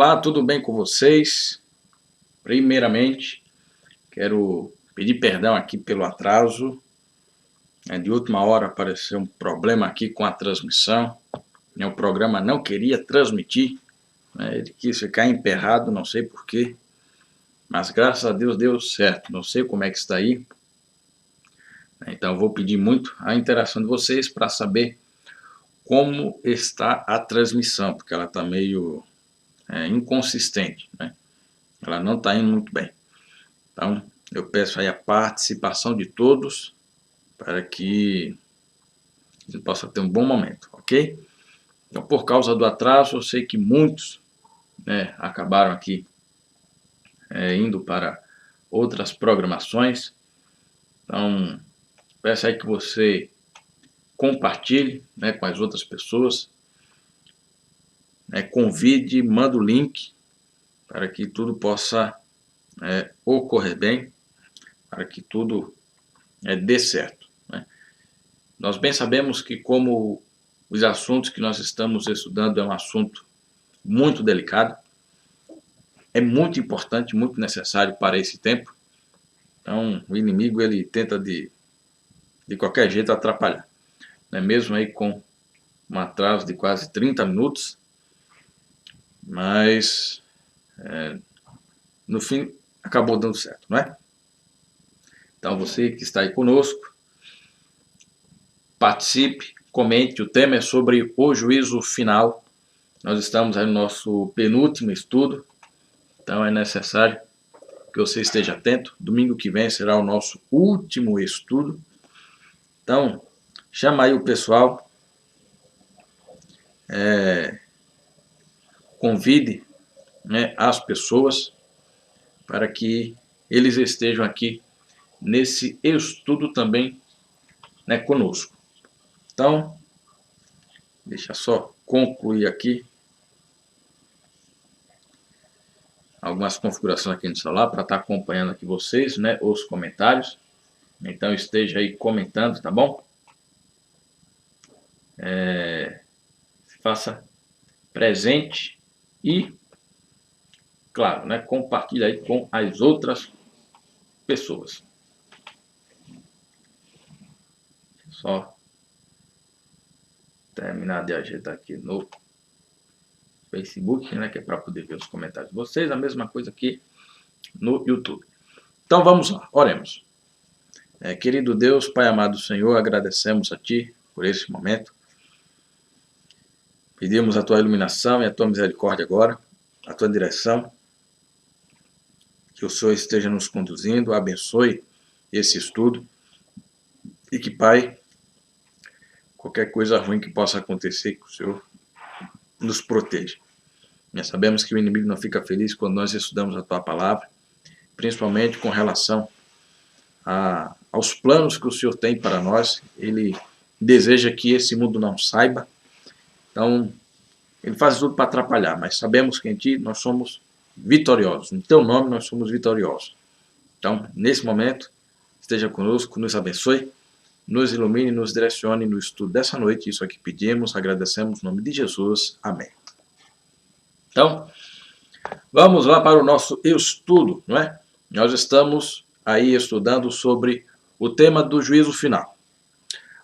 Olá, tudo bem com vocês? Primeiramente, quero pedir perdão aqui pelo atraso. De última hora apareceu um problema aqui com a transmissão. O programa não queria transmitir, ele quis ficar emperrado, não sei porquê. Mas graças a Deus deu certo, não sei como é que está aí. Então vou pedir muito a interação de vocês para saber como está a transmissão, porque ela está meio inconsistente, né? Ela não está indo muito bem. Então eu peço aí a participação de todos para que a gente possa ter um bom momento, ok? Então, por causa do atraso, eu sei que muitos acabaram aqui indo para outras programações. Então peço aí que você compartilhe com as outras pessoas, convide, manda o link para que tudo possa ocorrer bem, para que tudo dê certo. Nós bem sabemos que, como os assuntos que nós estamos estudando é um assunto muito delicado, é muito importante, muito necessário para esse tempo. Então o inimigo ele tenta de qualquer jeito atrapalhar, mesmo aí com um atraso de quase 30 minutos, mas no fim acabou dando certo, não é? Então você que está aí conosco, participe, comente. O tema é sobre o juízo final. Nós estamos aí no nosso penúltimo estudo, então é necessário que você esteja atento. Domingo que vem será o nosso último estudo. Então chama aí o pessoal, convide as pessoas para que eles estejam aqui nesse estudo também conosco. Então, deixa só concluir aqui algumas configurações aqui no celular para estar acompanhando aqui vocês, os comentários. Então esteja aí comentando, tá bom? Se faça presente e, claro, compartilhe aí com as outras pessoas. Só terminar de ajeitar aqui no Facebook, que é para poder ver os comentários de vocês. A mesma coisa aqui no YouTube. Então vamos lá, oremos. Querido Deus, Pai amado Senhor, agradecemos a Ti por esse momento. Pedimos a Tua iluminação e a Tua misericórdia agora, a Tua direção. Que o Senhor esteja nos conduzindo, abençoe esse estudo. E que, Pai, qualquer coisa ruim que possa acontecer, que o Senhor nos proteja. Nós sabemos que o inimigo não fica feliz quando nós estudamos a Tua palavra, principalmente com relação aos planos que o Senhor tem para nós. Ele deseja que esse mundo não saiba. Então, ele faz tudo para atrapalhar, mas sabemos que em Ti nós somos vitoriosos. No Teu nome nós somos vitoriosos. Então, nesse momento, esteja conosco, nos abençoe, nos ilumine, nos direcione no estudo dessa noite. Isso aqui pedimos, agradecemos, no nome de Jesus. Amém. Então, vamos lá para o nosso estudo, não é? Nós estamos aí estudando sobre o tema do juízo final.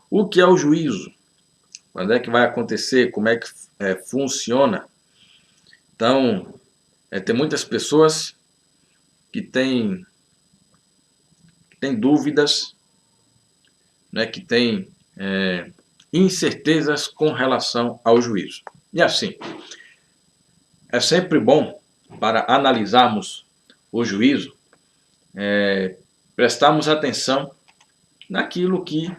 O que é o juízo? Quando é que vai acontecer? Como é que funciona? Então, tem muitas pessoas que têm dúvidas, que têm incertezas com relação ao juízo. E assim, é sempre bom, para analisarmos o juízo, prestarmos atenção naquilo que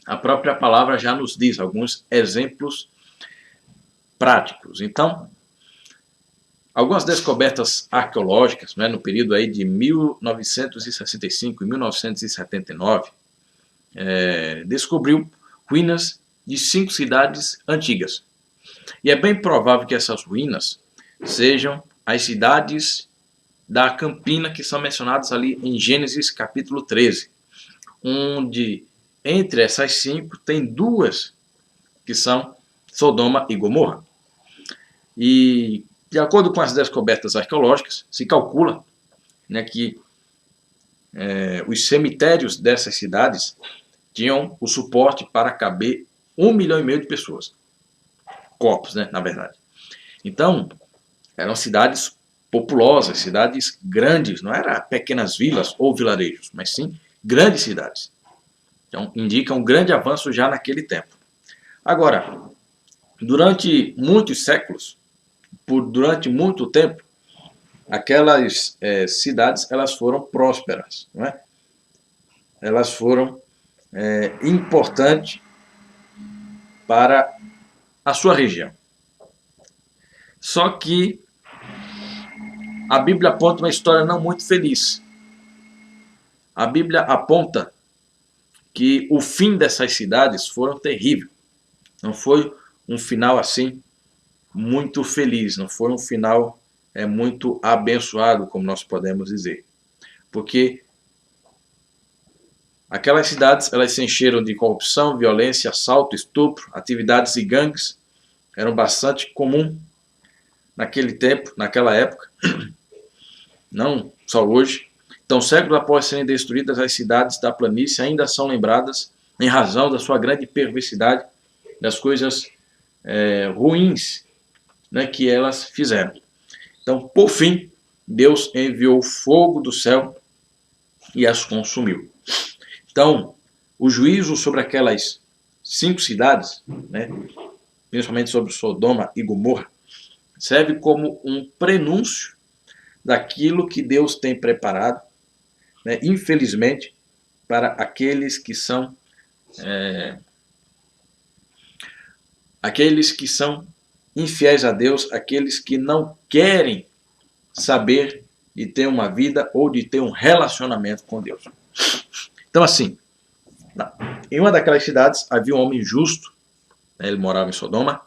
a própria palavra já nos diz, alguns exemplos práticos. Então, algumas descobertas arqueológicas, no período aí de 1965 e 1979, descobriu ruínas de 5 cidades antigas. E é bem provável que essas ruínas sejam as cidades da Campina que são mencionadas ali em Gênesis capítulo 13, onde entre essas 5 tem 2 que são Sodoma e Gomorra. E De acordo com as descobertas arqueológicas, se calcula, né, que os cemitérios dessas cidades tinham o suporte para caber 1,5 milhão de pessoas. Corpos, né, na verdade. Então, eram cidades populosas, cidades grandes, não eram pequenas vilas ou vilarejos, mas sim grandes cidades. Então, indica um grande avanço já naquele tempo. Agora, durante muitos séculos, durante muito tempo, aquelas cidades elas foram prósperas, não é? Elas foram importantes para a sua região. Só que a Bíblia aponta uma história não muito feliz. A Bíblia aponta que o fim dessas cidades foram terrível. Não foi um final assim muito feliz, não foi um final muito abençoado, como nós podemos dizer. Porque aquelas cidades elas se encheram de corrupção, violência, assalto, estupro, atividades de gangues. Eram bastante comum naquele tempo, naquela época, não só hoje. Então, séculos após serem destruídas, as cidades da planície ainda são lembradas em razão da sua grande perversidade, das coisas ruins, né, que elas fizeram. Então, por fim, Deus enviou fogo do céu e as consumiu. Então, o juízo sobre aquelas 5 cidades, né, principalmente sobre Sodoma e Gomorra, serve como um prenúncio daquilo que Deus tem preparado, né, infelizmente, para aqueles que são infiéis a Deus, aqueles que não querem saber de ter uma vida ou de ter um relacionamento com Deus. Então, assim, em uma daquelas cidades havia um homem justo, né, ele morava em Sodoma.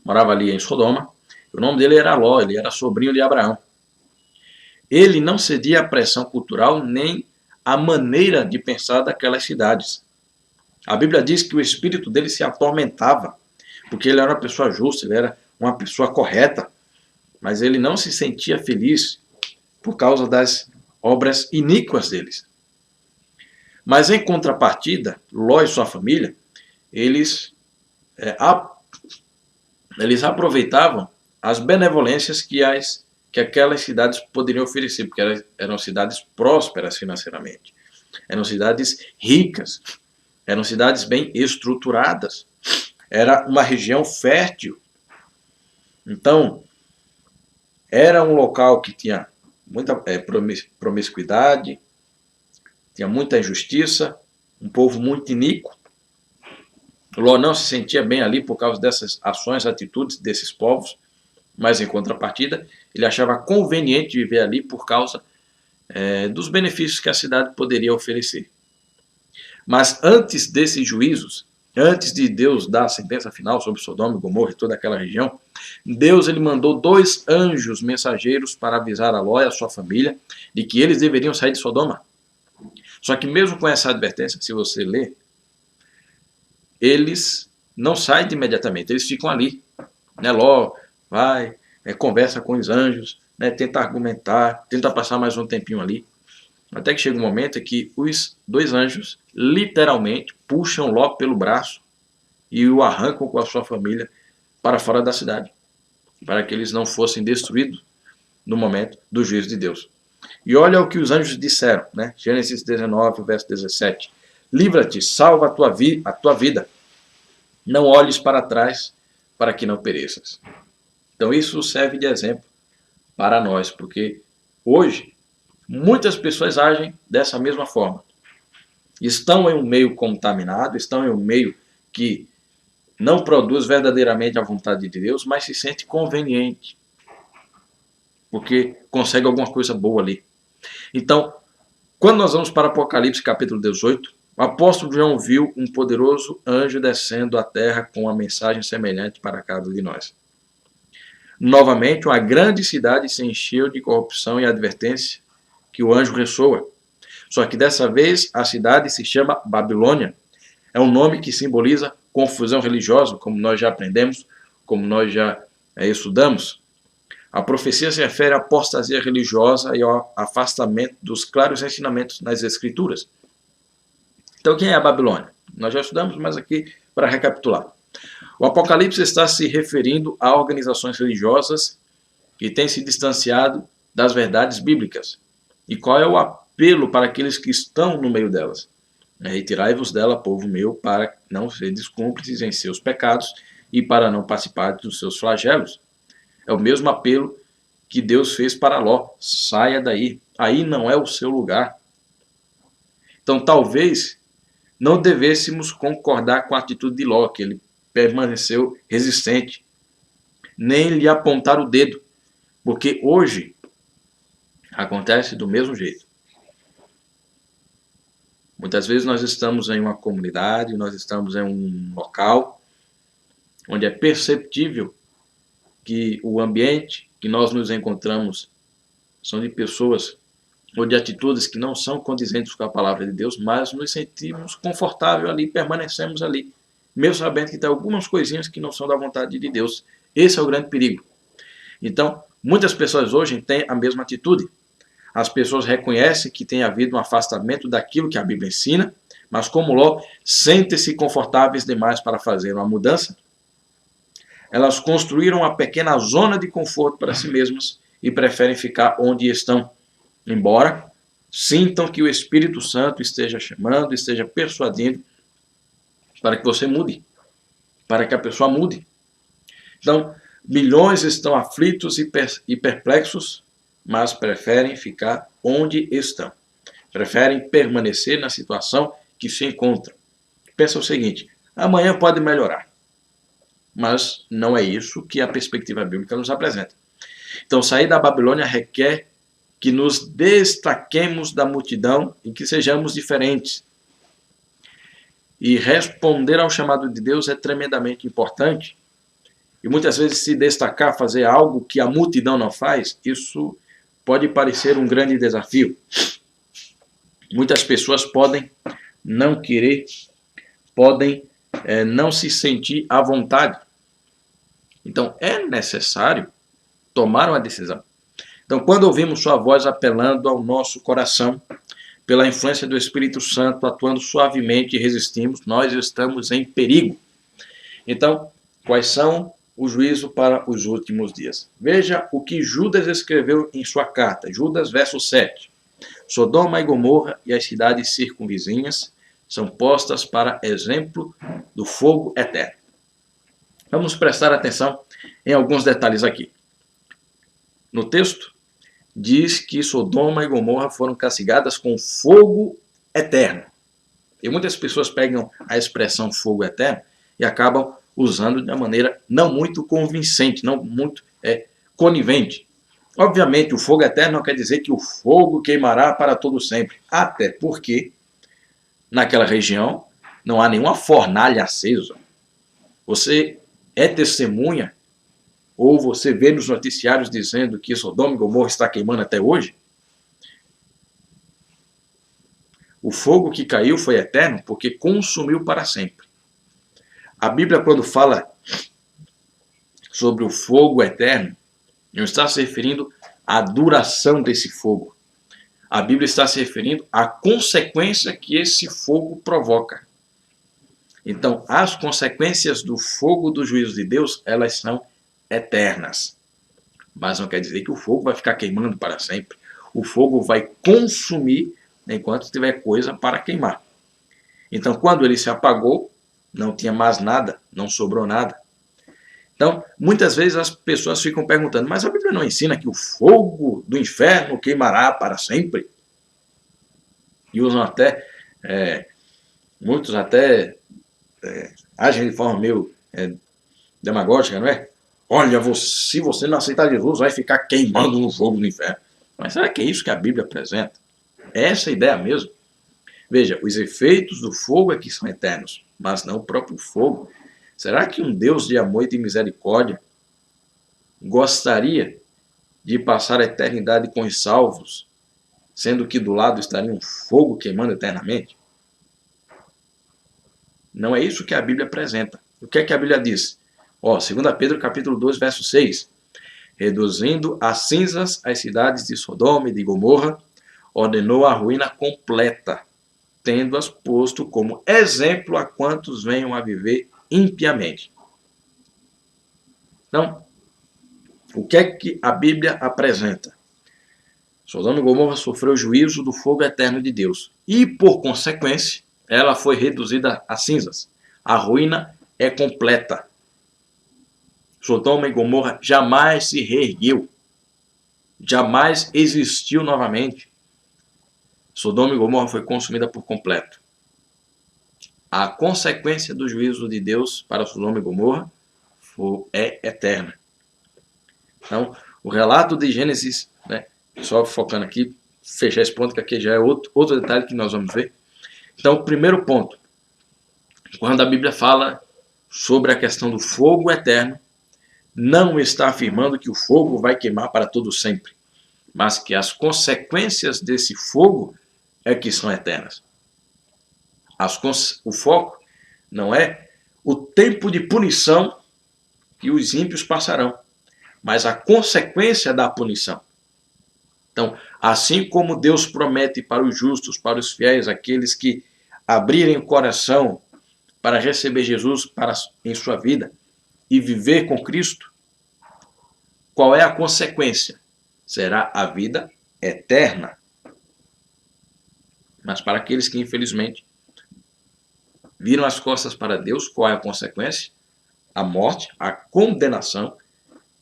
Morava ali em Sodoma. O nome dele era Ló, ele era sobrinho de Abraão. Ele não cedia à pressão cultural nem à maneira de pensar daquelas cidades. A Bíblia diz que o espírito dele se atormentava, porque ele era uma pessoa justa, ele era uma pessoa correta, mas ele não se sentia feliz por causa das obras iníquas deles. Mas em contrapartida, Ló e sua família, eles aproveitavam as benevolências que aquelas cidades poderiam oferecer, porque eram cidades prósperas financeiramente, eram cidades ricas, eram cidades bem estruturadas, era uma região fértil. Então, era um local que tinha muita promiscuidade, tinha muita injustiça, um povo muito iníquo. Ló não se sentia bem ali por causa dessas ações, atitudes desses povos, mas em contrapartida, ele achava conveniente viver ali por causa dos benefícios que a cidade poderia oferecer. Mas antes desses juízos, antes de Deus dar a sentença final sobre Sodoma e Gomorra e toda aquela região, Deus ele mandou 2 anjos mensageiros para avisar a Ló e a sua família de que eles deveriam sair de Sodoma. Só que mesmo com essa advertência, se você ler, eles não saem imediatamente, eles ficam ali. Né? Ló vai, conversa com os anjos, né? Tenta argumentar, tenta passar mais um tempinho ali. Até que chega um momento em que os 2 anjos literalmente puxam Ló pelo braço e o arrancam com a sua família para fora da cidade, para que eles não fossem destruídos no momento do juízo de Deus. E olha o que os anjos disseram, né? Gênesis 19, verso 17. Livra-te, salva a tua vida. Não olhes para trás, para que não pereças. Então isso serve de exemplo para nós, porque hoje muitas pessoas agem dessa mesma forma. Estão em um meio contaminado, estão em um meio que não produz verdadeiramente a vontade de Deus, mas se sente conveniente, porque consegue alguma coisa boa ali. Então, quando nós vamos para Apocalipse capítulo 18, o apóstolo João viu um poderoso anjo descendo à terra com uma mensagem semelhante para cada de nós. Novamente, uma grande cidade se encheu de corrupção e advertência que o anjo ressoa. Só que dessa vez a cidade se chama Babilônia. É um nome que simboliza confusão religiosa, como nós já aprendemos, como nós já estudamos. A profecia se refere à apostasia religiosa e ao afastamento dos claros ensinamentos nas Escrituras. Então, quem é a Babilônia? Nós já estudamos, mas aqui para recapitular. O Apocalipse está se referindo a organizações religiosas que têm se distanciado das verdades bíblicas. E qual é o apelo para aqueles que estão no meio delas? Retirai-vos dela, povo meu, para não seres cúmplices em seus pecados e para não participar dos seus flagelos. É o mesmo apelo que Deus fez para Ló. Saia daí. Aí não é o seu lugar. Então, talvez não devêssemos concordar com a atitude de Ló, que ele permaneceu resistente, nem lhe apontar o dedo, porque hoje acontece do mesmo jeito. Muitas vezes nós estamos em uma comunidade, nós estamos em um local onde é perceptível que o ambiente que nós nos encontramos são de pessoas ou de atitudes que não são condizentes com a palavra de Deus, mas nos sentimos confortáveis ali, permanecemos ali, mesmo sabendo que tem algumas coisinhas que não são da vontade de Deus. Esse é o grande perigo. Então, muitas pessoas hoje têm a mesma atitude. As pessoas reconhecem que tem havido um afastamento daquilo que a Bíblia ensina, mas como Ló, sentem-se confortáveis demais para fazer uma mudança. Elas construíram uma pequena zona de conforto para si mesmas e preferem ficar onde estão, embora sintam que o Espírito Santo esteja chamando, esteja persuadindo para que você mude, para que a pessoa mude. Então, milhões estão aflitos e perplexos, mas preferem ficar onde estão. Preferem permanecer na situação que se encontram. Pensa o seguinte, amanhã pode melhorar. Mas não é isso que a perspectiva bíblica nos apresenta. Então, sair da Babilônia requer que nos destaquemos da multidão e que sejamos diferentes. E responder ao chamado de Deus é tremendamente importante. E muitas vezes se destacar, fazer algo que a multidão não faz, isso pode parecer um grande desafio. Muitas pessoas podem não querer, podem não se sentir à vontade. Então é necessário tomar uma decisão. Então, quando ouvimos sua voz apelando ao nosso coração, pela influência do Espírito Santo atuando suavemente e resistimos, nós estamos em perigo. Então, quais são o juízo para os últimos dias? Veja o que Judas escreveu em sua carta, Judas verso 7. Sodoma e Gomorra e as cidades circunvizinhas são postas para exemplo do fogo eterno. Vamos prestar atenção em alguns detalhes aqui. No texto, diz que Sodoma e Gomorra foram castigadas com fogo eterno. E muitas pessoas pegam a expressão fogo eterno e acabam usando de uma maneira não muito convincente, não muito conivente. Obviamente, o fogo eterno não quer dizer que o fogo queimará para todo sempre. Até porque, naquela região, não há nenhuma fornalha acesa. Você é testemunha, ou você vê nos noticiários dizendo que Sodoma e Gomorra está queimando até hoje? O fogo que caiu foi eterno porque consumiu para sempre. A Bíblia, quando fala sobre o fogo eterno, não está se referindo à duração desse fogo. A Bíblia está se referindo à consequência que esse fogo provoca. Então, as consequências do fogo do juízo de Deus, elas são eternas. Mas não quer dizer que o fogo vai ficar queimando para sempre. O fogo vai consumir enquanto tiver coisa para queimar. Então, quando ele se apagou, não tinha mais nada, não sobrou nada. Então, muitas vezes as pessoas ficam perguntando, mas a Bíblia não ensina que o fogo do inferno queimará para sempre? E usam até, muitos até agem de forma meio demagógica, não é? Olha, se você não aceitar Jesus, vai ficar queimando no fogo do inferno. Mas será que é isso que a Bíblia apresenta? É essa a ideia mesmo? Veja, os efeitos do fogo é que são eternos, mas não o próprio fogo. Será que um Deus de amor e de misericórdia gostaria de passar a eternidade com os salvos sendo que do lado estaria um fogo queimando eternamente? Não é isso que a Bíblia apresenta. O que é que a Bíblia diz? 2 Pedro capítulo 2, verso 6. Reduzindo a cinzas as cidades de Sodoma e de Gomorra, ordenou a ruína completa, tendo-as posto como exemplo a quantos venham a viver impiamente. Então, o que é que a Bíblia apresenta? Sodoma e Gomorra sofreu o juízo do fogo eterno de Deus. E, por consequência, ela foi reduzida a cinzas. A ruína é completa. Sodoma e Gomorra jamais se reergueu. Jamais existiu novamente. Sodoma e Gomorra foi consumida por completo. A consequência do juízo de Deus para Sodoma e Gomorra é eterna. Então, o relato de Gênesis, só focando aqui, fechar esse ponto, que aqui já é outro detalhe que nós vamos ver. Então, o primeiro ponto, quando a Bíblia fala sobre a questão do fogo eterno, não está afirmando que o fogo vai queimar para todo sempre, mas que as consequências desse fogo é que são eternas. O foco não é o tempo de punição que os ímpios passarão, mas a consequência da punição. Então, assim como Deus promete para os justos, para os fiéis, aqueles que abrirem o coração para receber Jesus em sua vida e viver com Cristo, qual é a consequência? Será a vida eterna. Mas para aqueles que, infelizmente, viram as costas para Deus, qual é a consequência? A morte, a condenação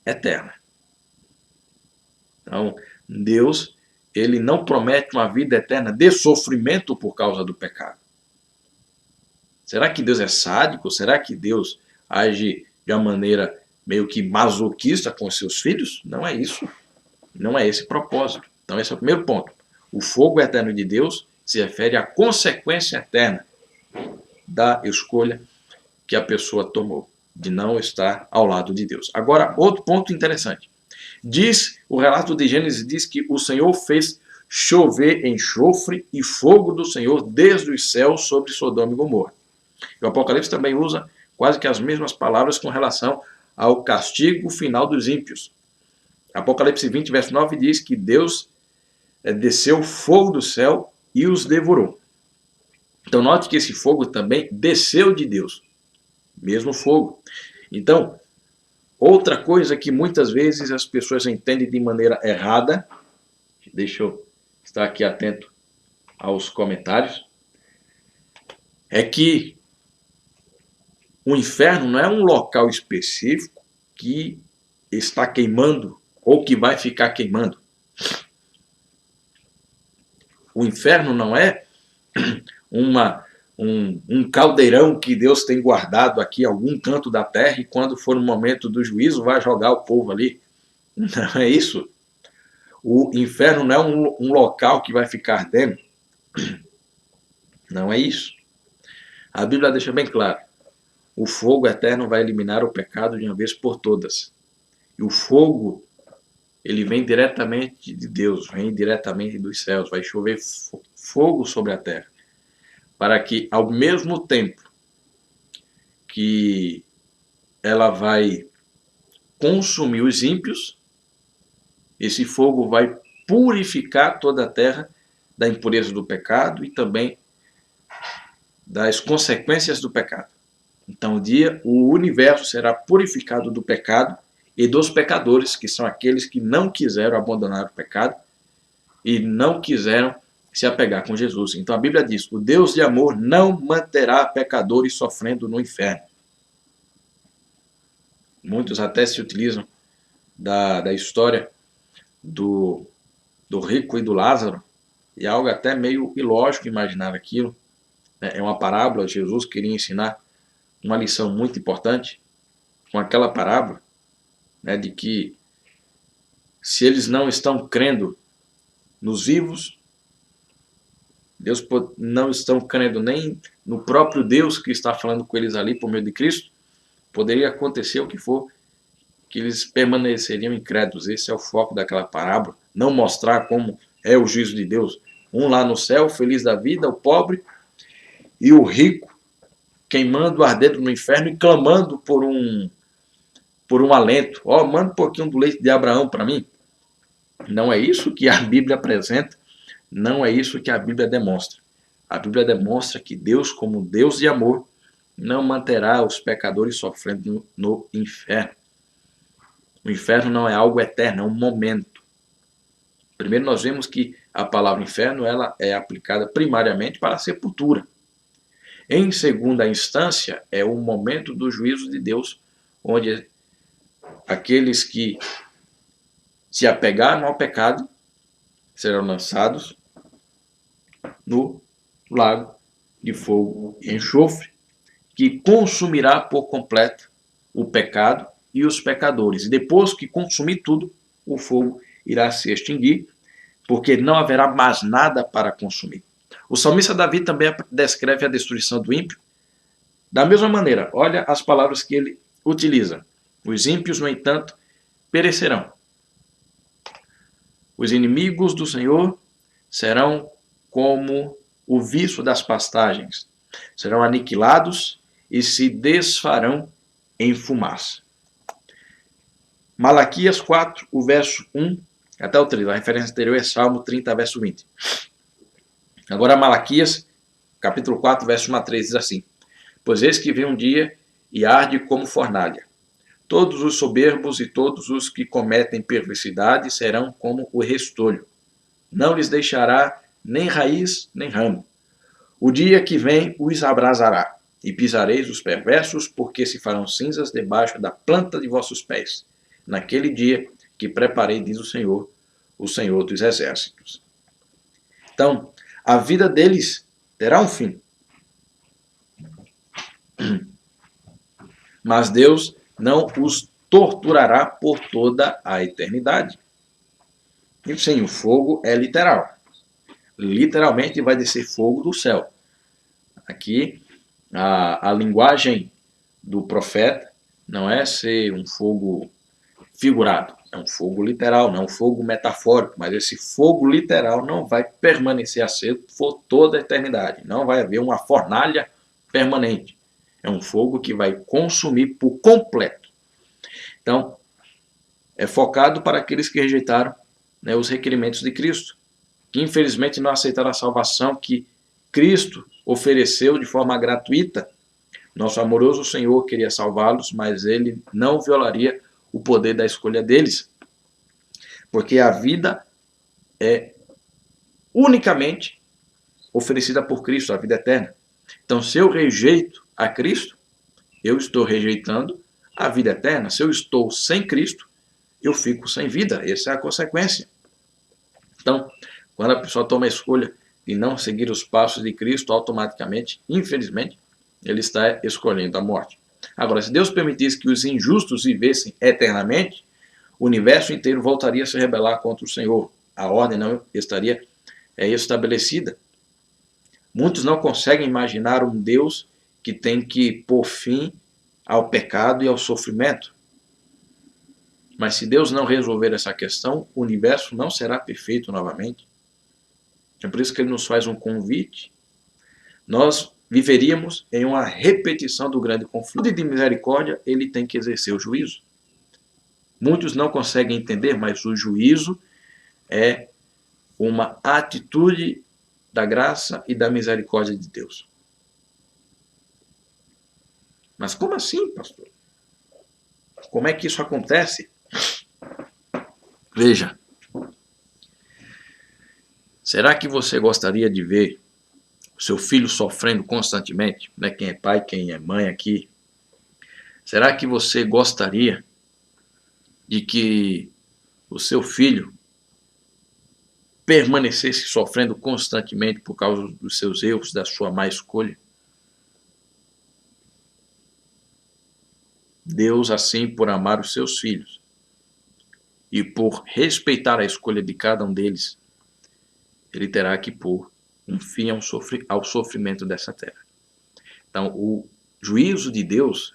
eterna. Então, Deus, ele não promete uma vida eterna de sofrimento por causa do pecado. Será que Deus é sádico? Será que Deus age de uma maneira meio que masoquista com os seus filhos? Não é isso. Não é esse o propósito. Então, esse é o primeiro ponto. O fogo eterno de Deus se refere à consequência eterna da escolha que a pessoa tomou, de não estar ao lado de Deus. Agora, outro ponto interessante. O relato de Gênesis diz que o Senhor fez chover enxofre e fogo do Senhor desde os céus sobre Sodoma e Gomorra. E o Apocalipse também usa quase que as mesmas palavras com relação ao castigo final dos ímpios. Apocalipse 20, verso 9 diz que Deus desceu fogo do céu e os devorou. Então note que esse fogo também desceu de Deus. Mesmo fogo. Então, outra coisa que muitas vezes as pessoas entendem de maneira errada, deixa eu estar aqui atento aos comentários, é que o inferno não é um local específico que está queimando ou que vai ficar queimando. O inferno não é um caldeirão que Deus tem guardado aqui em algum canto da terra e quando for no momento do juízo vai jogar o povo ali. Não é isso. O inferno não é um local que vai ficar ardendo. Não é isso. A Bíblia deixa bem claro. O fogo eterno vai eliminar o pecado de uma vez por todas. E o fogo, ele vem diretamente de Deus, vem diretamente dos céus, vai chover fogo sobre a terra. Para que, ao mesmo tempo que ela vai consumir os ímpios, esse fogo vai purificar toda a terra da impureza do pecado e também das consequências do pecado. Então, o universo será purificado do pecado e dos pecadores, que são aqueles que não quiseram abandonar o pecado e não quiseram se apegar com Jesus. Então a Bíblia diz, o Deus de amor não manterá pecadores sofrendo no inferno. Muitos até se utilizam da história do rico e do Lázaro, e é algo até meio ilógico imaginar aquilo. É uma parábola, Jesus queria ensinar uma lição muito importante com aquela parábola, de que se eles não estão crendo nos vivos, não estão crendo nem no próprio Deus que está falando com eles ali por meio de Cristo, poderia acontecer o que for, que eles permaneceriam incrédulos. Esse é o foco daquela parábola, não mostrar como é o juízo de Deus. Um lá no céu, feliz da vida, o pobre, e o rico queimando, ardendo no inferno e clamando por um alento. Manda um pouquinho do leite de Abraão para mim. Não é isso que a Bíblia apresenta, não é isso que a Bíblia demonstra. A Bíblia demonstra que Deus, como Deus de amor, não manterá os pecadores sofrendo no inferno. O inferno não é algo eterno, é um momento. Primeiro nós vemos que a palavra inferno ela é aplicada primariamente para a sepultura. Em segunda instância, é o momento do juízo de Deus, onde aqueles que se apegaram ao pecado serão lançados no lago de fogo e enxofre, que consumirá por completo o pecado e os pecadores. E depois que consumir tudo, o fogo irá se extinguir, porque não haverá mais nada para consumir. O salmista Davi também descreve a destruição do ímpio da mesma maneira. Olha as palavras que ele utiliza. Os ímpios, no entanto, perecerão. Os inimigos do Senhor serão como o viço das pastagens. Serão aniquilados e se desfarão em fumaça. Malaquias 4, o verso 1 até o 3. A referência anterior é Salmo 30, verso 20. Agora Malaquias, capítulo 4, verso 1 a 3, diz assim: Pois eis que vem um dia e arde como fornalha. Todos os soberbos e todos os que cometem perversidade serão como o restolho. Não lhes deixará nem raiz nem ramo. O dia que vem os abrasará, e pisareis os perversos, porque se farão cinzas debaixo da planta de vossos pés. Naquele dia que preparei, diz o Senhor dos Exércitos. Então, a vida deles terá um fim. Mas Deus não os torturará por toda a eternidade. E sim, o fogo é literal. Literalmente vai descer fogo do céu. Aqui, a linguagem do profeta não é ser um fogo figurado, é um fogo literal, não é um fogo metafórico, mas esse fogo literal não vai permanecer aceso por toda a eternidade. Não vai haver uma fornalha permanente. É um fogo que vai consumir por completo. Então, é focado para aqueles que rejeitaram, né, os requerimentos de Cristo, que infelizmente não aceitaram a salvação que Cristo ofereceu de forma gratuita. Nosso amoroso Senhor queria salvá-los, mas ele não violaria o poder da escolha deles, porque a vida é unicamente oferecida por Cristo, a vida eterna. Então, se eu rejeito a Cristo, eu estou rejeitando a vida eterna. Se eu estou sem Cristo, eu fico sem vida. Essa é a consequência. Então, quando a pessoa toma a escolha de não seguir os passos de Cristo, automaticamente, infelizmente, ele está escolhendo a morte. Agora, se Deus permitisse que os injustos vivessem eternamente, o universo inteiro voltaria a se rebelar contra o Senhor. A ordem não estaria estabelecida. Muitos não conseguem imaginar um Deus que tem que pôr fim ao pecado e ao sofrimento. Mas se Deus não resolver essa questão, o universo não será perfeito novamente. É por isso que ele nos faz um convite. Nós viveríamos em uma repetição do grande conflito. E de misericórdia, ele tem que exercer o juízo. Muitos não conseguem entender, mas o juízo é uma atitude da graça e da misericórdia de Deus. Mas como assim, pastor? Como é que isso acontece? Veja, será que você gostaria de ver o seu filho sofrendo constantemente? Né? Quem é pai, quem é mãe aqui. Será que você gostaria de que o seu filho permanecesse sofrendo constantemente por causa dos seus erros, da sua má escolha? Deus, assim, por amar os seus filhos e por respeitar a escolha de cada um deles, ele terá que pôr um fim ao sofrimento dessa terra. Então, o juízo de Deus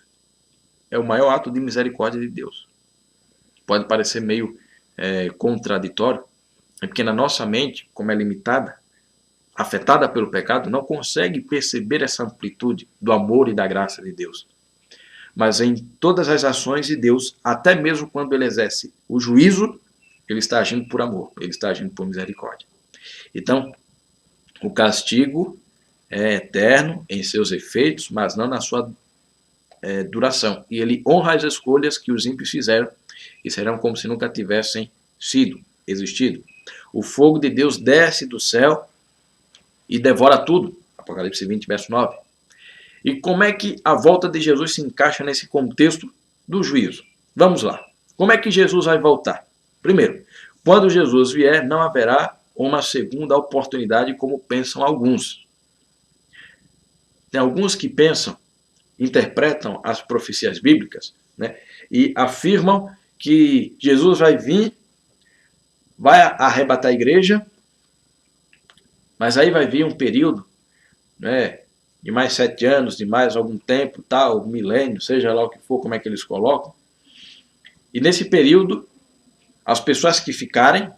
é o maior ato de misericórdia de Deus. Pode parecer meio contraditório, É porque na nossa mente, como é limitada, afetada pelo pecado, não consegue perceber essa amplitude do amor e da graça de Deus. Mas em todas as ações de Deus, até mesmo quando ele exerce o juízo, ele está agindo por amor, ele está agindo por misericórdia. Então, o castigo é eterno em seus efeitos, mas não na sua duração. E ele honra as escolhas que os ímpios fizeram e serão como se nunca tivessem existido. O fogo de Deus desce do céu e devora tudo. Apocalipse 20, verso 9. E como é que a volta de Jesus se encaixa nesse contexto do juízo? Vamos lá. Como é que Jesus vai voltar? Primeiro, quando Jesus vier, não haverá uma segunda oportunidade como pensam alguns. Tem alguns que pensam, interpretam as profecias bíblicas, né, e afirmam que Jesus vai vir, vai arrebatar a igreja, mas aí vai vir um período, né, de mais 7 anos, de mais algum tempo, tal, milênio, seja lá o que for, como é que eles colocam. E nesse período, as pessoas que ficarem,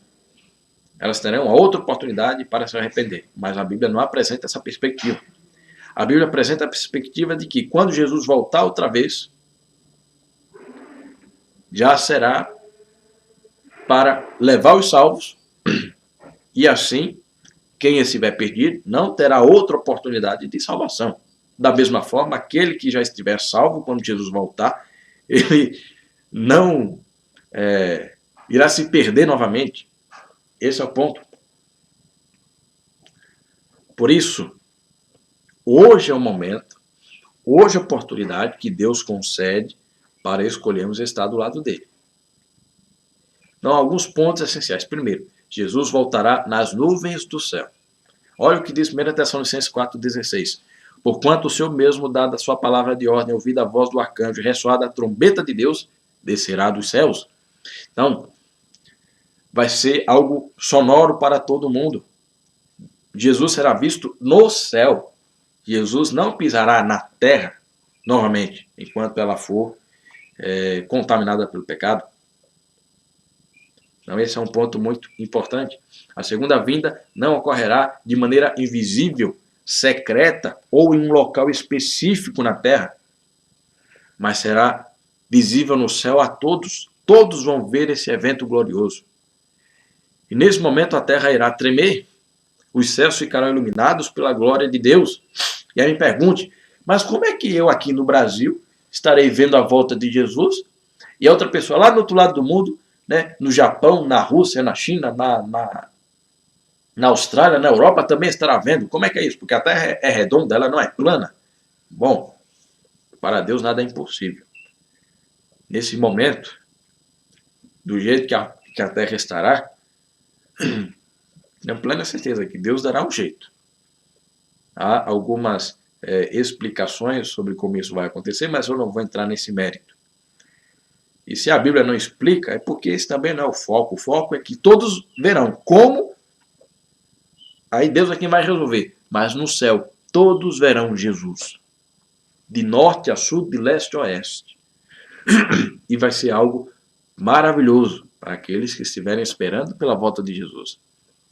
elas terão outra oportunidade para se arrepender. Mas a Bíblia não apresenta essa perspectiva. A Bíblia apresenta a perspectiva de que quando Jesus voltar outra vez, já será para levar os salvos, e assim, quem estiver perdido não terá outra oportunidade de salvação. Da mesma forma, aquele que já estiver salvo, quando Jesus voltar, ele não irá se perder novamente. Esse é o ponto. Por isso, hoje é o momento, hoje é a oportunidade que Deus concede para escolhermos estar do lado dele. Então, alguns pontos essenciais. Primeiro, Jesus voltará nas nuvens do céu. Olha o que diz 1 Tessalonicenses 4,16. Porquanto o Senhor mesmo, dada a sua palavra de ordem, ouvida a voz do arcanjo, ressoada a trombeta de Deus, descerá dos céus. Então, vai ser algo sonoro para todo mundo. Jesus será visto no céu. Jesus não pisará na terra, novamente, enquanto ela for contaminada pelo pecado. Então, esse é um ponto muito importante. A segunda vinda não ocorrerá de maneira invisível, secreta ou em um local específico na terra, mas será visível no céu a todos. Todos vão ver esse evento glorioso. E nesse momento a terra irá tremer, os céus ficarão iluminados pela glória de Deus. E aí me pergunte, mas como é que eu aqui no Brasil estarei vendo a volta de Jesus e a outra pessoa lá no outro lado do mundo, né, no Japão, na Rússia, na China, na Austrália, na Europa também estará vendo? Como é que é isso? Porque a terra é redonda, ela não é plana. Bom, para Deus nada é impossível. Nesse momento, do jeito que a terra estará, tenho plena certeza que Deus dará um jeito. Há algumas explicações sobre como isso vai acontecer, mas eu não vou entrar nesse mérito. E se a Bíblia não explica, é porque esse também não é o foco. O foco é que todos verão como. Aí Deus é quem vai resolver. Mas no céu, todos verão Jesus. De norte a sul, de leste a oeste. E vai ser algo maravilhoso para aqueles que estiverem esperando pela volta de Jesus.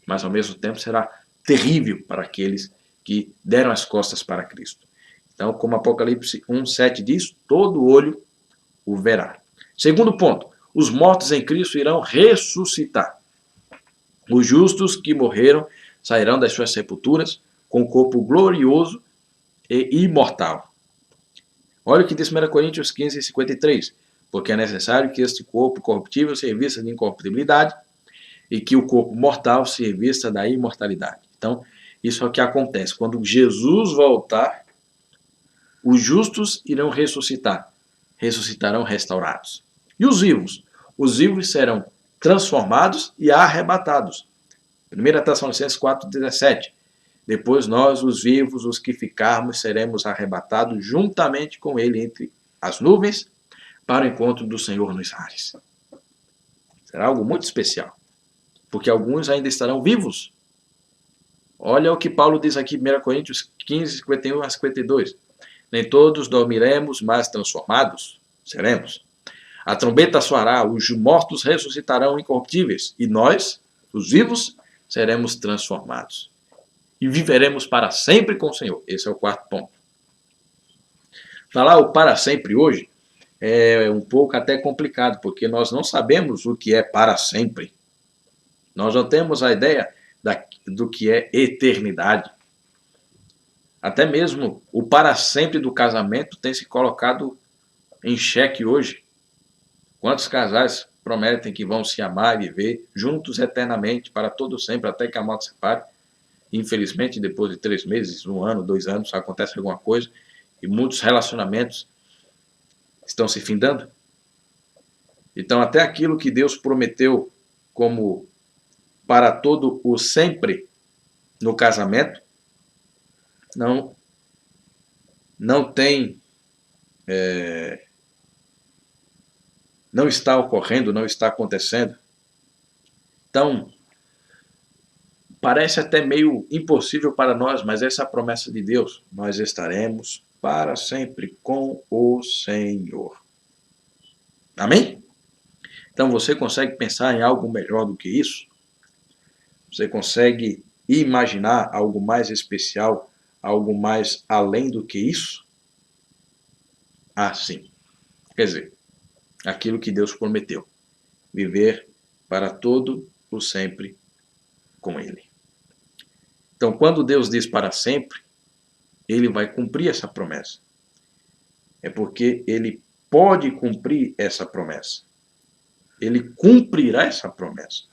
Mas ao mesmo tempo será terrível para aqueles que deram as costas para Cristo. Então, como Apocalipse 1:7 diz, todo olho o verá. Segundo ponto, os mortos em Cristo irão ressuscitar. Os justos que morreram sairão das suas sepulturas com o corpo glorioso e imortal. Olha o que diz 1 Coríntios 15:53. Porque é necessário que este corpo corruptível se revista de incorruptibilidade e que o corpo mortal se revista da imortalidade. Então, isso é o que acontece. Quando Jesus voltar, os justos irão ressuscitar. Ressuscitarão restaurados. E os vivos? Os vivos serão transformados e arrebatados. 1 Tessalonicenses 4:17. Depois nós, os vivos, os que ficarmos, seremos arrebatados juntamente com ele entre as nuvens para o encontro do Senhor nos ares. Será algo muito especial, porque alguns ainda estarão vivos. Olha o que Paulo diz aqui em 1 Coríntios 15:51-52. Nem todos dormiremos, mas transformados seremos. A trombeta soará, os mortos ressuscitarão incorruptíveis, e nós, Os vivos seremos transformados e viveremos para sempre com o Senhor. Esse é o quarto ponto. Falar o para sempre hoje é um pouco até complicado, porque nós não sabemos o que é para sempre. Nós não temos a ideia do que é eternidade. Até mesmo o para sempre do casamento tem se colocado em xeque hoje. Quantos casais prometem que vão se amar e viver juntos eternamente para todo sempre, até que a morte separe? Infelizmente, depois de 3 meses, 1 ano, 2 anos, acontece alguma coisa e muitos relacionamentos estão se findando. Então, até aquilo que Deus prometeu como para todo o sempre no casamento, não tem, não está ocorrendo, não está acontecendo. Então, parece até meio impossível para nós, mas essa é a promessa de Deus. Nós estaremos para sempre com o Senhor. Amém? Então você consegue pensar em algo melhor do que isso? Você consegue imaginar algo mais especial, algo mais além do que isso? Ah, sim. Quer dizer, aquilo que Deus prometeu. Viver para todo o sempre com Ele. Então, quando Deus diz para sempre, Ele vai cumprir essa promessa. É porque Ele pode cumprir essa promessa. Ele cumprirá essa promessa.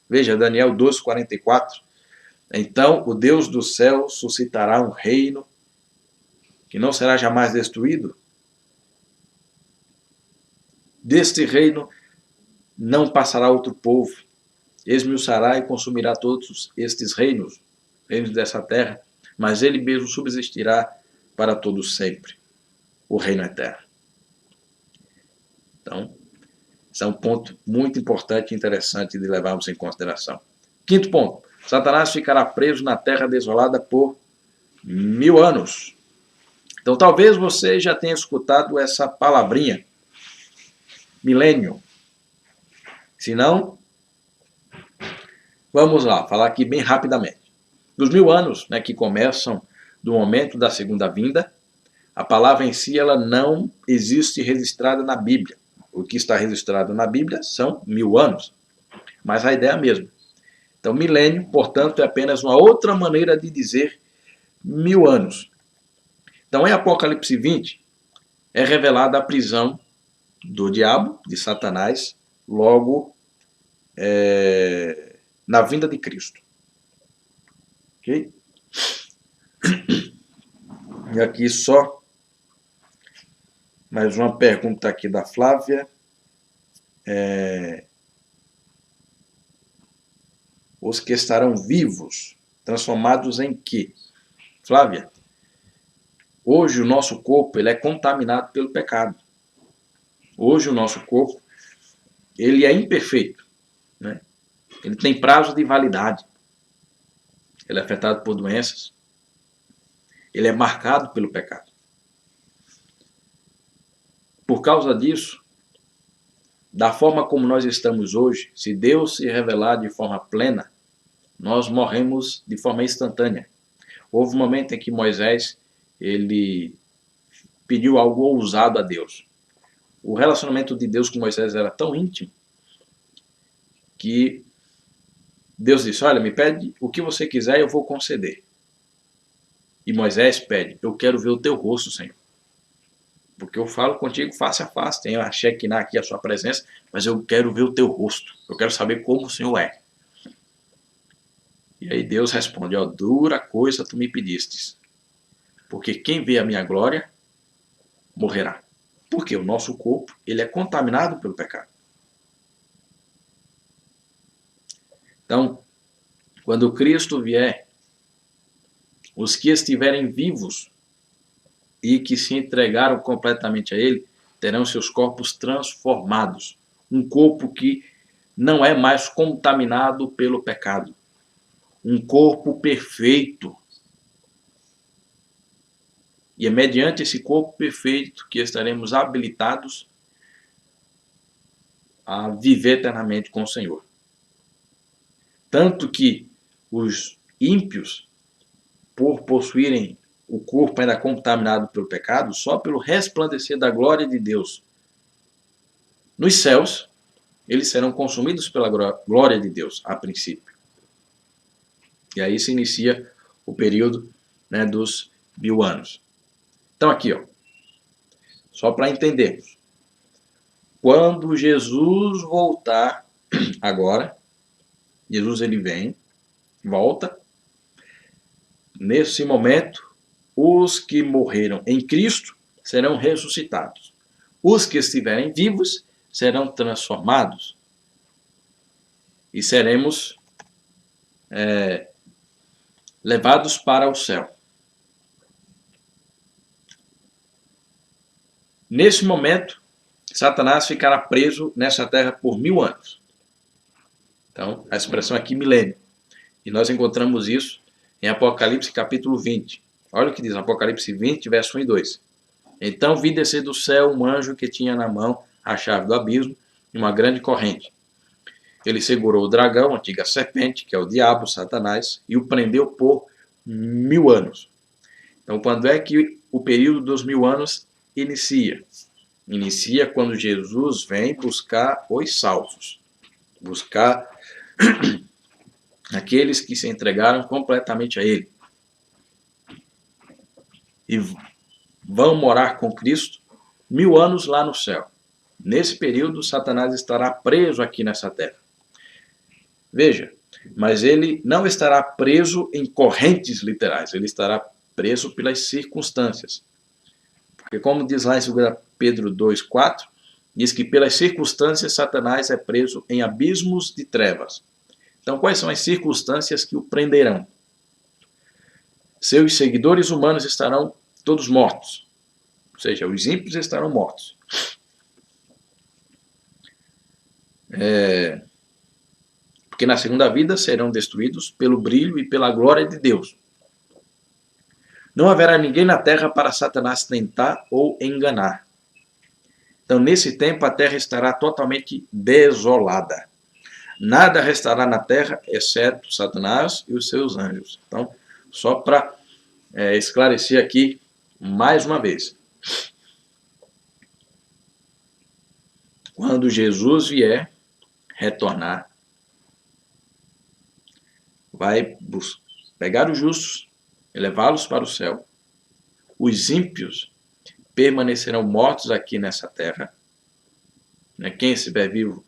Veja, Daniel 12:44. Então o Deus do céu suscitará um reino que não será jamais destruído. Deste reino não passará outro povo. Esmiuçará e consumirá todos estes reinos dessa terra, mas ele mesmo subsistirá para todo sempre. O reino eterno. Então, esse é um ponto muito importante e interessante de levarmos em consideração. Quinto ponto. Satanás ficará preso na terra desolada por 1000 anos. Então, talvez você já tenha escutado essa palavrinha, milênio. Se não, vamos lá, falar aqui bem rapidamente. Dos 1000 anos, que começam do momento da segunda vinda, a palavra em si ela não existe registrada na Bíblia. O que está registrado na Bíblia são 1000 anos, mas a ideia é a mesma. Então, milênio, portanto, é apenas uma outra maneira de dizer 1000 anos. Então, em Apocalipse 20, é revelada a prisão do diabo, de Satanás, logo na vinda de Cristo. Ok? E aqui só mais uma pergunta aqui da Flávia. Os que estarão vivos, transformados em quê? Flávia, hoje o nosso corpo ele é contaminado pelo pecado. Hoje o nosso corpo ele é imperfeito, né? Ele tem prazo de validade. Ele é afetado por doenças. Ele é marcado pelo pecado. Por causa disso, da forma como nós estamos hoje, se Deus se revelar de forma plena, nós morremos de forma instantânea. Houve um momento em que Moisés ele pediu algo ousado a Deus. O relacionamento de Deus com Moisés era tão íntimo que Deus disse, olha, me pede o que você quiser e eu vou conceder. E Moisés pede, eu quero ver o teu rosto, Senhor. Porque eu falo contigo face a face, tenho a Shekinah aqui, a sua presença, mas eu quero ver o teu rosto. Eu quero saber como o Senhor é. E aí Deus responde, ó, dura coisa tu me pedistes. Porque quem vê a minha glória, morrerá. Porque o nosso corpo, ele é contaminado pelo pecado. Então, quando Cristo vier, os que estiverem vivos e que se entregaram completamente a Ele, terão seus corpos transformados. Um corpo que não é mais contaminado pelo pecado. Um corpo perfeito. E é mediante esse corpo perfeito que estaremos habilitados a viver eternamente com o Senhor. Tanto que os ímpios, por possuírem o corpo ainda contaminado pelo pecado, só pelo resplandecer da glória de Deus nos céus, eles serão consumidos pela glória de Deus, a princípio. E aí se inicia o período, né, dos 1000 anos. Então aqui, ó, só para entendermos. Quando Jesus voltar, agora, Jesus ele vem, volta. Nesse momento, os que morreram em Cristo serão ressuscitados. Os que estiverem vivos serão transformados. E seremos levados para o céu. Nesse momento, Satanás ficará preso nessa terra por 1000 anos. Então, a expressão aqui, milênio. E nós encontramos isso em Apocalipse capítulo 20. Olha o que diz Apocalipse 20, verso 1 e 2. Então vi descer do céu um anjo que tinha na mão a chave do abismo e uma grande corrente. Ele segurou o dragão, a antiga serpente, que é o diabo, Satanás, e o prendeu por 1000 anos. Então, quando é que o período dos 1000 anos inicia? Inicia quando Jesus vem buscar os salvos. Buscar aqueles que se entregaram completamente a Ele. E vão morar com Cristo 1000 anos lá no céu. Nesse período, Satanás estará preso aqui nessa terra. Veja, mas ele não estará preso em correntes literais, ele estará preso pelas circunstâncias. Porque como diz lá em 2 Pedro 2,4, diz que pelas circunstâncias Satanás é preso em abismos de trevas. Então, quais são as circunstâncias que o prenderão? Seus seguidores humanos estarão todos mortos. Ou seja, os ímpios estarão mortos. Porque na segunda vida serão destruídos pelo brilho e pela glória de Deus. Não haverá ninguém na terra para Satanás tentar ou enganar. Então, nesse tempo, a terra estará totalmente desolada. Nada restará na terra, exceto Satanás e os seus anjos. Então, só para esclarecer aqui mais uma vez. Quando Jesus vier retornar, vai pegar os justos e levá-los para o céu. Os ímpios permanecerão mortos aqui nessa terra. Quem estiver vivo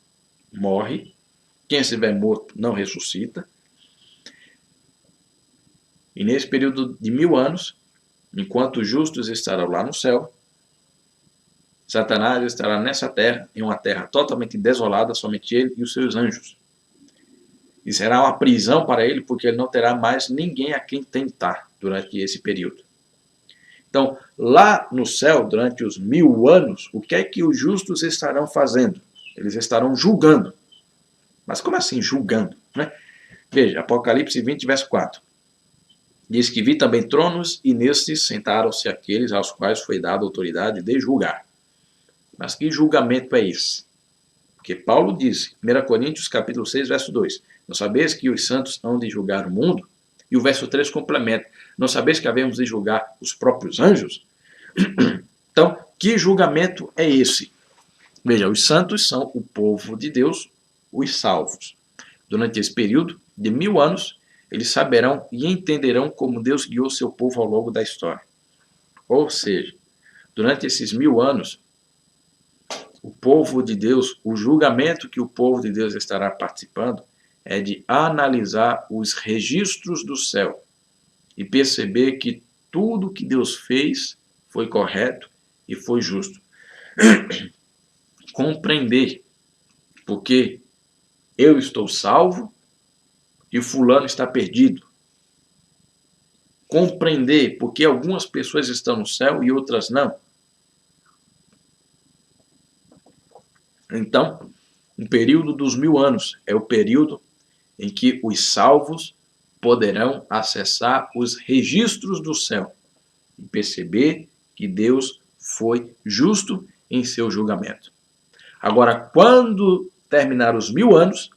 morre. Quem estiver morto não ressuscita. E nesse período de 1000 anos, enquanto os justos estarão lá no céu, Satanás estará nessa terra, em uma terra totalmente desolada, somente ele e os seus anjos. E será uma prisão para ele, porque ele não terá mais ninguém a quem tentar durante esse período. Então, lá no céu, durante os 1000 anos, o que é que os justos estarão fazendo? Eles estarão julgando. Mas como assim julgando? Veja, Apocalipse 20, verso 4. Diz que vi também tronos e nestes sentaram-se aqueles aos quais foi dada a autoridade de julgar. Mas que julgamento é esse? Porque Paulo disse, 1 Coríntios capítulo 6, verso 2, não sabeis que os santos hão de julgar o mundo? E o verso 3 complementa, não sabeis que havemos de julgar os próprios anjos? Então, que julgamento é esse? Veja, os santos são o povo de Deus, os salvos. Durante esse período de 1000 anos, eles saberão e entenderão como Deus guiou seu povo ao longo da história. Ou seja, durante esses 1000 anos, o povo de Deus, o julgamento que o povo de Deus estará participando é de analisar os registros do céu e perceber que tudo que Deus fez foi correto e foi justo. Compreender porque eu estou salvo e fulano está perdido. Compreender porque algumas pessoas estão no céu e outras não. Então, o período dos 1000 anos é o período em que os salvos poderão acessar os registros do céu e perceber que Deus foi justo em seu julgamento. Agora, quando terminar os 1000 anos,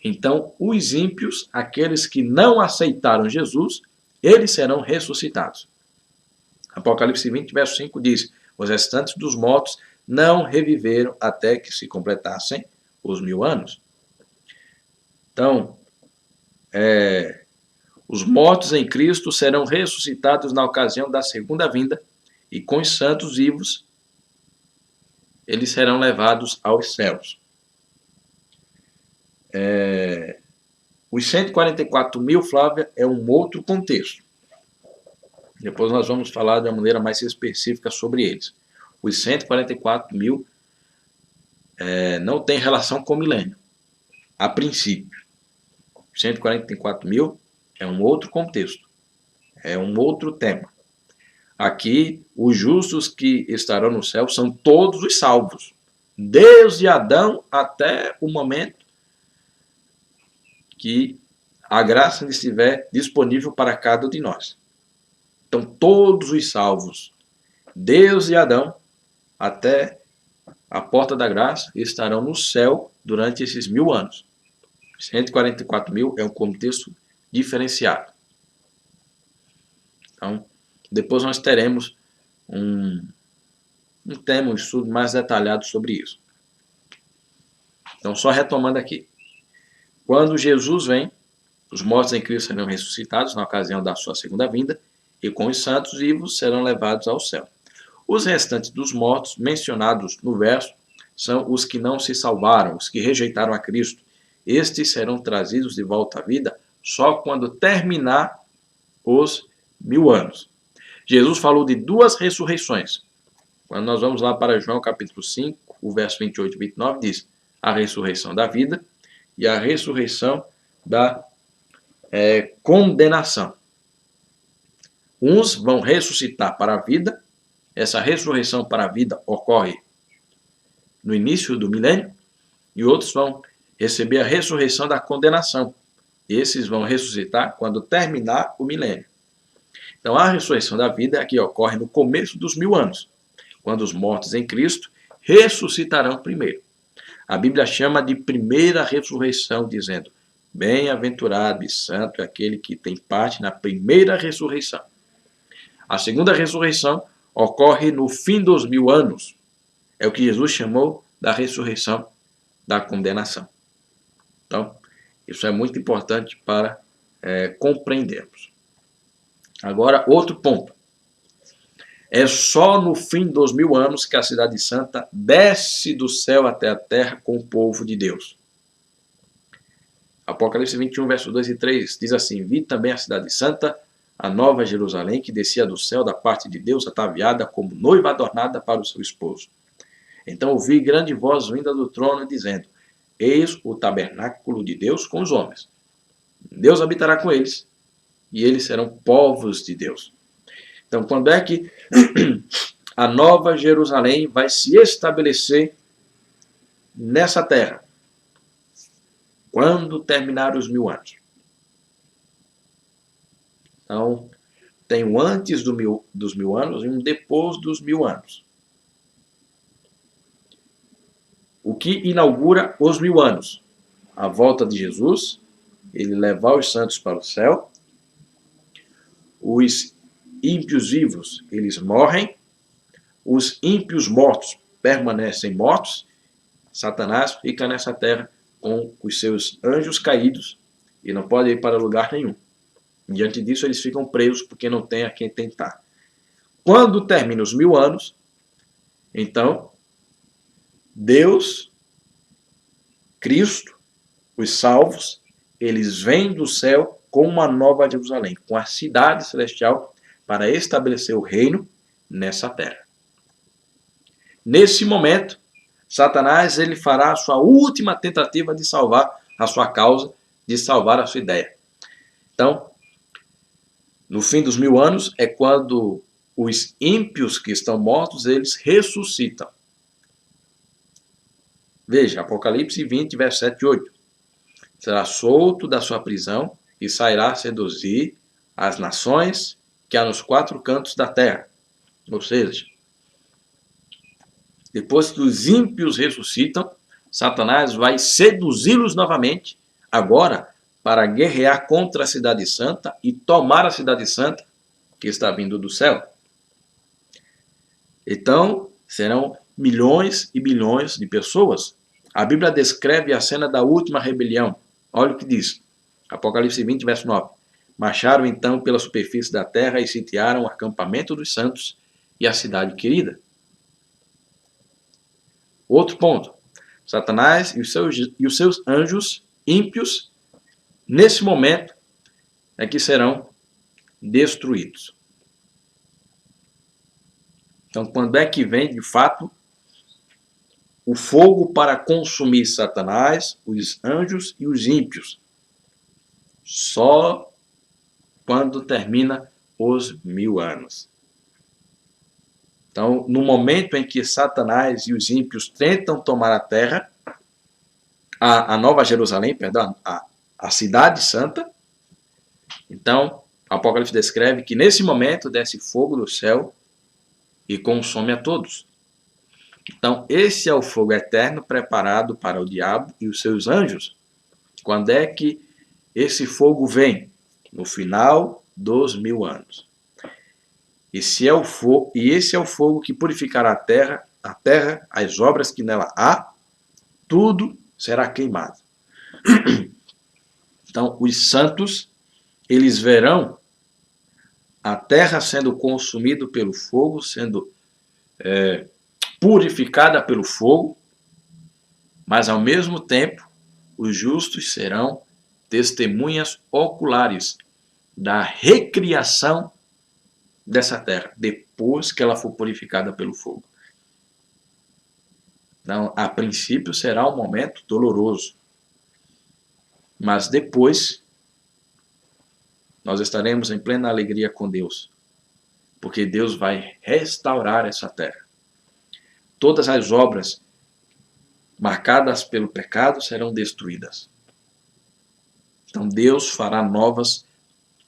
Então, os ímpios, aqueles que não aceitaram Jesus, eles serão ressuscitados. Apocalipse 20, verso 5 diz: os restantes dos mortos não reviveram até que se completassem os 1000 anos. Então, os mortos em Cristo serão ressuscitados na ocasião da segunda vinda, e com os santos vivos, eles serão levados aos céus. Os 144 mil, Flávia, é um outro contexto. Depois nós vamos falar de uma maneira mais específica sobre eles. Os 144 mil não tem relação com o milênio, a princípio. 144 mil é um outro contexto, é um outro tema. Aqui, os justos que estarão no céu são todos os salvos, desde Adão até o momento que a graça estiver disponível para cada um de nós. Então, todos os salvos, desde Adão até a porta da graça, estarão no céu durante esses 1000 anos. 144 mil é um contexto diferenciado. Então, depois nós teremos um tema, um estudo mais detalhado sobre isso. Então, só retomando aqui. Quando Jesus vem, os mortos em Cristo serão ressuscitados na ocasião da sua segunda vinda, e com os santos vivos serão levados ao céu. Os restantes dos mortos mencionados no verso são os que não se salvaram, os que rejeitaram a Cristo. Estes serão trazidos de volta à vida só quando terminar os 1000 anos. Jesus falou de duas ressurreições. Quando nós vamos lá para João capítulo 5, o verso 28 e 29, diz: a ressurreição da vida e a ressurreição da condenação. Uns vão ressuscitar para a vida. Essa ressurreição para a vida ocorre no início do milênio, e outros vão receber a ressurreição da condenação. Esses vão ressuscitar quando terminar o milênio. Então, a ressurreição da vida aqui ocorre no começo dos 1000 anos, quando os mortos em Cristo ressuscitarão primeiro. A Bíblia chama de primeira ressurreição, dizendo: bem-aventurado e santo é aquele que tem parte na primeira ressurreição. A segunda ressurreição ocorre no fim dos 1000 anos. É o que Jesus chamou da ressurreição da condenação. Então, isso é muito importante para compreendermos. Agora, outro ponto. É só no fim dos 1000 anos que a cidade santa desce do céu até a terra com o povo de Deus. Apocalipse 21, versos 2 e 3 diz assim: vi também a cidade santa, a nova Jerusalém, que descia do céu da parte de Deus, ataviada como noiva adornada para o seu esposo. Então ouvi grande voz vinda do trono, dizendo: eis o tabernáculo de Deus com os homens. Deus habitará com eles, e eles serão povos de Deus. Então, quando é que a nova Jerusalém vai se estabelecer nessa terra? Quando terminar os 1000 anos. Então, tem um antes dos 1000 anos e um depois dos 1000 anos. O que inaugura os 1000 anos? A volta de Jesus, ele levar os santos para o céu. Os ímpios vivos, eles morrem. Os ímpios mortos permanecem mortos. Satanás fica nessa terra com os seus anjos caídos e não pode ir para lugar nenhum. Diante disso, eles ficam presos porque não tem a quem tentar. Quando termina os 1000 anos, então, Deus, Cristo, os salvos, eles vêm do céu com uma nova Jerusalém, com a cidade celestial, para estabelecer o reino nessa terra. Nesse momento, Satanás ele fará a sua última tentativa de salvar a sua causa, de salvar a sua ideia. Então, no fim dos 1000 anos é quando os ímpios que estão mortos, eles ressuscitam. Veja, Apocalipse 20, verso 7 e 8. Será solto da sua prisão e sairá a seduzir as nações que há nos 4 cantos da terra. Ou seja, depois que os ímpios ressuscitam, Satanás vai seduzi-los novamente agora para guerrear contra a cidade santa e tomar a cidade santa que está vindo do céu. Então, serão milhões e bilhões de pessoas. A Bíblia descreve a cena da última rebelião. Olha o que diz. Apocalipse 20, verso 9. Marcharam então pela superfície da terra e sitiaram o acampamento dos santos e a cidade querida. Outro ponto. Satanás e os seus anjos ímpios, nesse momento, é que serão destruídos. Então, quando é que vem, de fato, o fogo para consumir Satanás, os anjos e os ímpios? Só quando termina os 1000 anos. Então, no momento em que Satanás e os ímpios tentam tomar a terra, a Nova Jerusalém, perdão, a cidade santa, então, Apocalipse descreve que nesse momento desce fogo do céu e consome a todos. Então, esse é o fogo eterno preparado para o diabo e os seus anjos. Quando é que esse fogo vem? No final dos 1000 anos. E esse é o fogo que purificará a terra, as obras que nela há, tudo será queimado. Então, os santos, eles verão a terra sendo consumida pelo fogo, sendo purificada pelo fogo, mas ao mesmo tempo, os justos serão testemunhas oculares da recriação dessa terra, depois que ela for purificada pelo fogo. Então, a princípio será um momento doloroso, mas depois nós estaremos em plena alegria com Deus, porque Deus vai restaurar essa terra. Todas as obras marcadas pelo pecado serão destruídas. Então Deus fará novas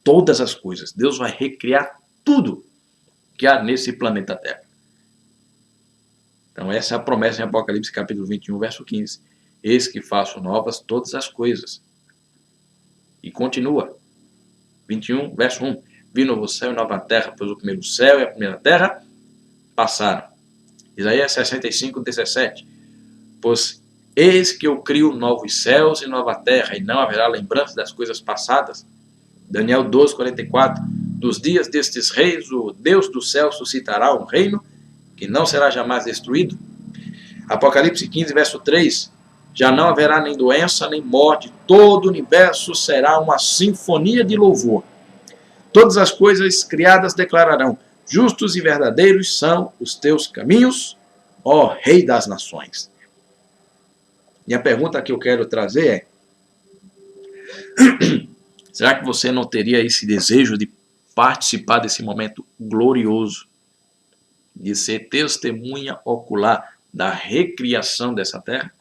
todas as coisas. Deus vai recriar tudo que há nesse planeta Terra. Então essa é a promessa em Apocalipse capítulo 21, verso 15. Eis que faço novas todas as coisas. E continua. 21, verso 1. Vi novo céu e nova terra, pois o primeiro céu e a primeira terra passaram. Isaías 65, 17. Pois eis que eu crio novos céus e nova terra, e não haverá lembrança das coisas passadas. Daniel 12, 44. Dos dias destes reis, o Deus do céu suscitará um reino que não será jamais destruído. Apocalipse 15, verso 3. Já não haverá nem doença, nem morte. Todo o universo será uma sinfonia de louvor. Todas as coisas criadas declararão: justos e verdadeiros são os teus caminhos, ó Rei das nações. E a pergunta que eu quero trazer é: será que você não teria esse desejo de participar desse momento glorioso, de ser testemunha ocular da recriação dessa terra?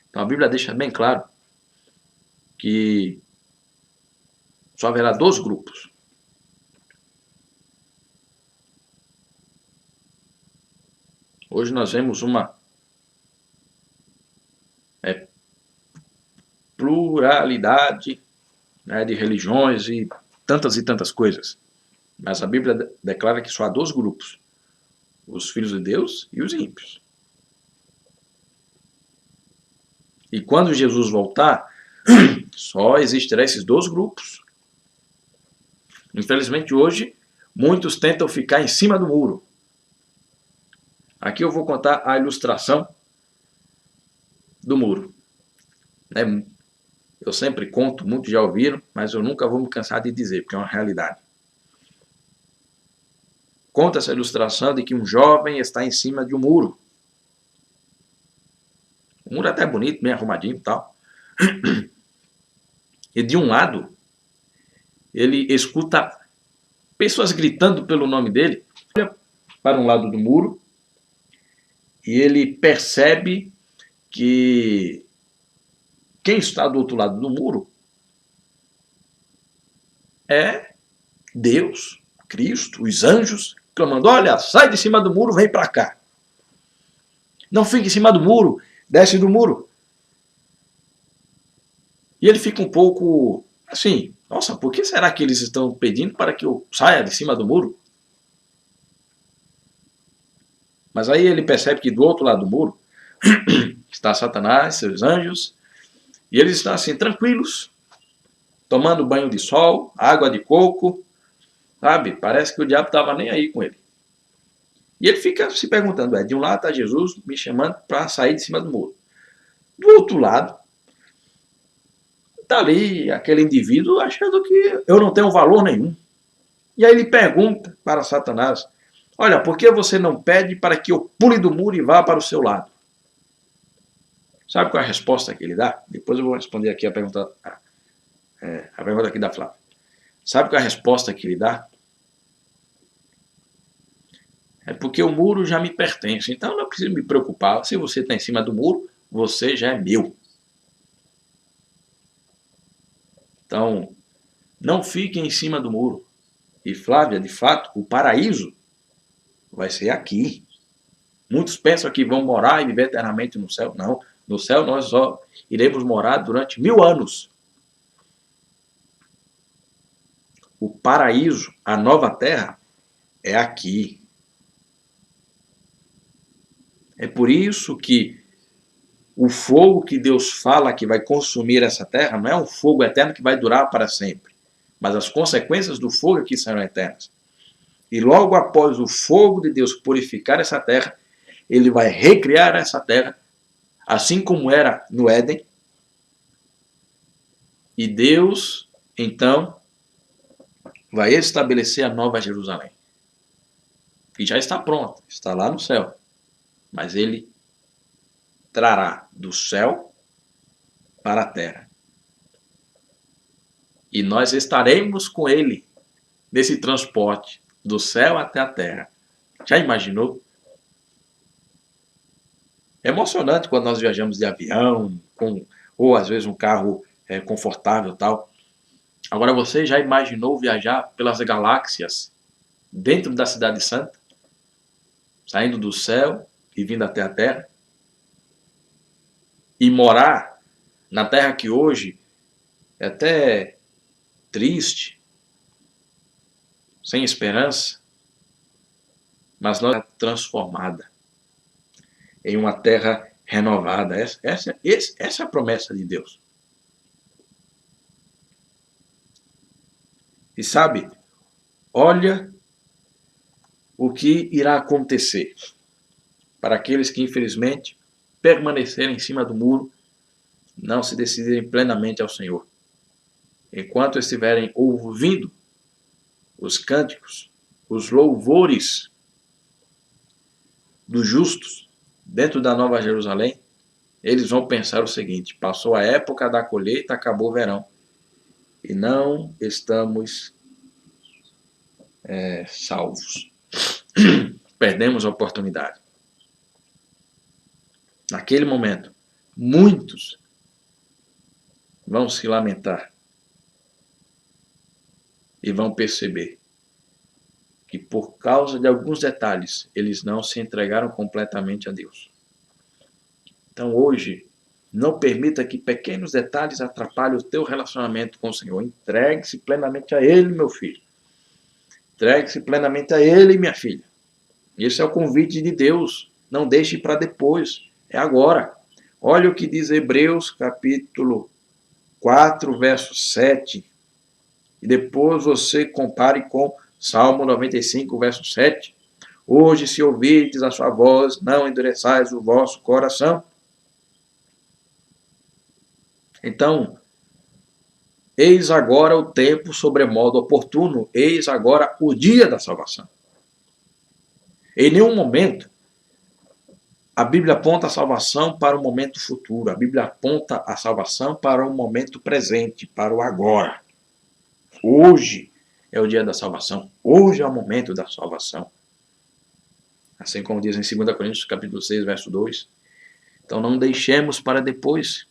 Então a Bíblia deixa bem claro que só haverá 2 grupos. Hoje nós vemos uma pluralidade, né, de religiões e tantas coisas. Mas a Bíblia declara que só há 2 grupos: os filhos de Deus e os ímpios. E quando Jesus voltar, só existirá esses 2 grupos. Infelizmente hoje, muitos tentam ficar em cima do muro. Aqui eu vou contar a ilustração do muro. Eu sempre conto, muitos já ouviram, mas eu nunca vou me cansar de dizer, porque é uma realidade. Conta essa ilustração de que um jovem está em cima de um muro. O muro é até bonito, bem arrumadinho e tal. E de um lado, ele escuta pessoas gritando pelo nome dele. Olha para um lado do muro e ele percebe que quem está do outro lado do muro é Deus, Cristo, os anjos, clamando: olha, sai de cima do muro, vem para cá. Não fique em cima do muro, desce do muro. E ele fica um pouco assim, nossa, por que será que eles estão pedindo para que eu saia de cima do muro? Mas aí ele percebe que do outro lado do muro está Satanás, seus anjos, e eles estão assim, tranquilos, tomando banho de sol, água de coco, sabe? Parece que o diabo estava nem aí com ele. E ele fica se perguntando, de um lado está Jesus me chamando para sair de cima do muro. Do outro lado, está ali aquele indivíduo achando que eu não tenho valor nenhum. E aí ele pergunta para Satanás, olha, por que você não pede para que eu pule do muro e vá para o seu lado? Sabe qual é a resposta que ele dá? Depois eu vou responder aqui a pergunta aqui da Flávia. Sabe qual é a resposta que ele dá? É porque o muro já me pertence, então não preciso me preocupar. Se você está em cima do muro, você já é meu. Então, não fique em cima do muro. E Flávia, de fato, o paraíso vai ser aqui. Muitos pensam que vão morar e viver eternamente no céu. Não, no céu nós só iremos morar durante 1000 anos. O paraíso, a nova terra, é aqui. É por isso que o fogo que Deus fala que vai consumir essa terra não é um fogo eterno que vai durar para sempre, mas as consequências do fogo aqui serão eternas. E logo após o fogo de Deus purificar essa terra, ele vai recriar essa terra, assim como era no Éden. E Deus, então, vai estabelecer a nova Jerusalém. Que já está pronta, está lá no céu. Mas ele trará do céu para a terra. E nós estaremos com ele nesse transporte do céu até a terra. Já imaginou? É emocionante quando nós viajamos de avião, ou às vezes um carro confortável e tal. Agora você já imaginou viajar pelas galáxias dentro da Cidade Santa? Saindo do céu e vindo até a terra? E morar na terra que hoje é até triste, sem esperança, mas não é transformada em uma terra renovada. Essa é a promessa de Deus. E sabe, olha o que irá acontecer para aqueles que, infelizmente, permanecerem em cima do muro, não se decidirem plenamente ao Senhor. Enquanto estiverem ouvindo os cânticos, os louvores dos justos dentro da Nova Jerusalém, eles vão pensar o seguinte: passou a época da colheita, acabou o verão. E não estamos salvos. Perdemos a oportunidade. Naquele momento, muitos vão se lamentar e vão perceber que por causa de alguns detalhes, eles não se entregaram completamente a Deus. Então hoje, não permita que pequenos detalhes atrapalhem o teu relacionamento com o Senhor. Entregue-se plenamente a Ele, meu filho. Entregue-se plenamente a Ele, minha filha. Esse é o convite de Deus. Não deixe para depois. É agora. Olha o que diz Hebreus, capítulo 4, verso 7. E depois você compare com Salmo 95, verso 7. Hoje, se ouvirdes a sua voz, não endureçais o vosso coração. Então, eis agora o tempo sobremodo oportuno, eis agora o dia da salvação. Em nenhum momento a Bíblia aponta a salvação para o momento futuro, a Bíblia aponta a salvação para o momento presente, para o agora. Hoje é o dia da salvação, hoje é o momento da salvação. Assim como diz em 2 Coríntios capítulo 6, verso 2. Então não deixemos para depois.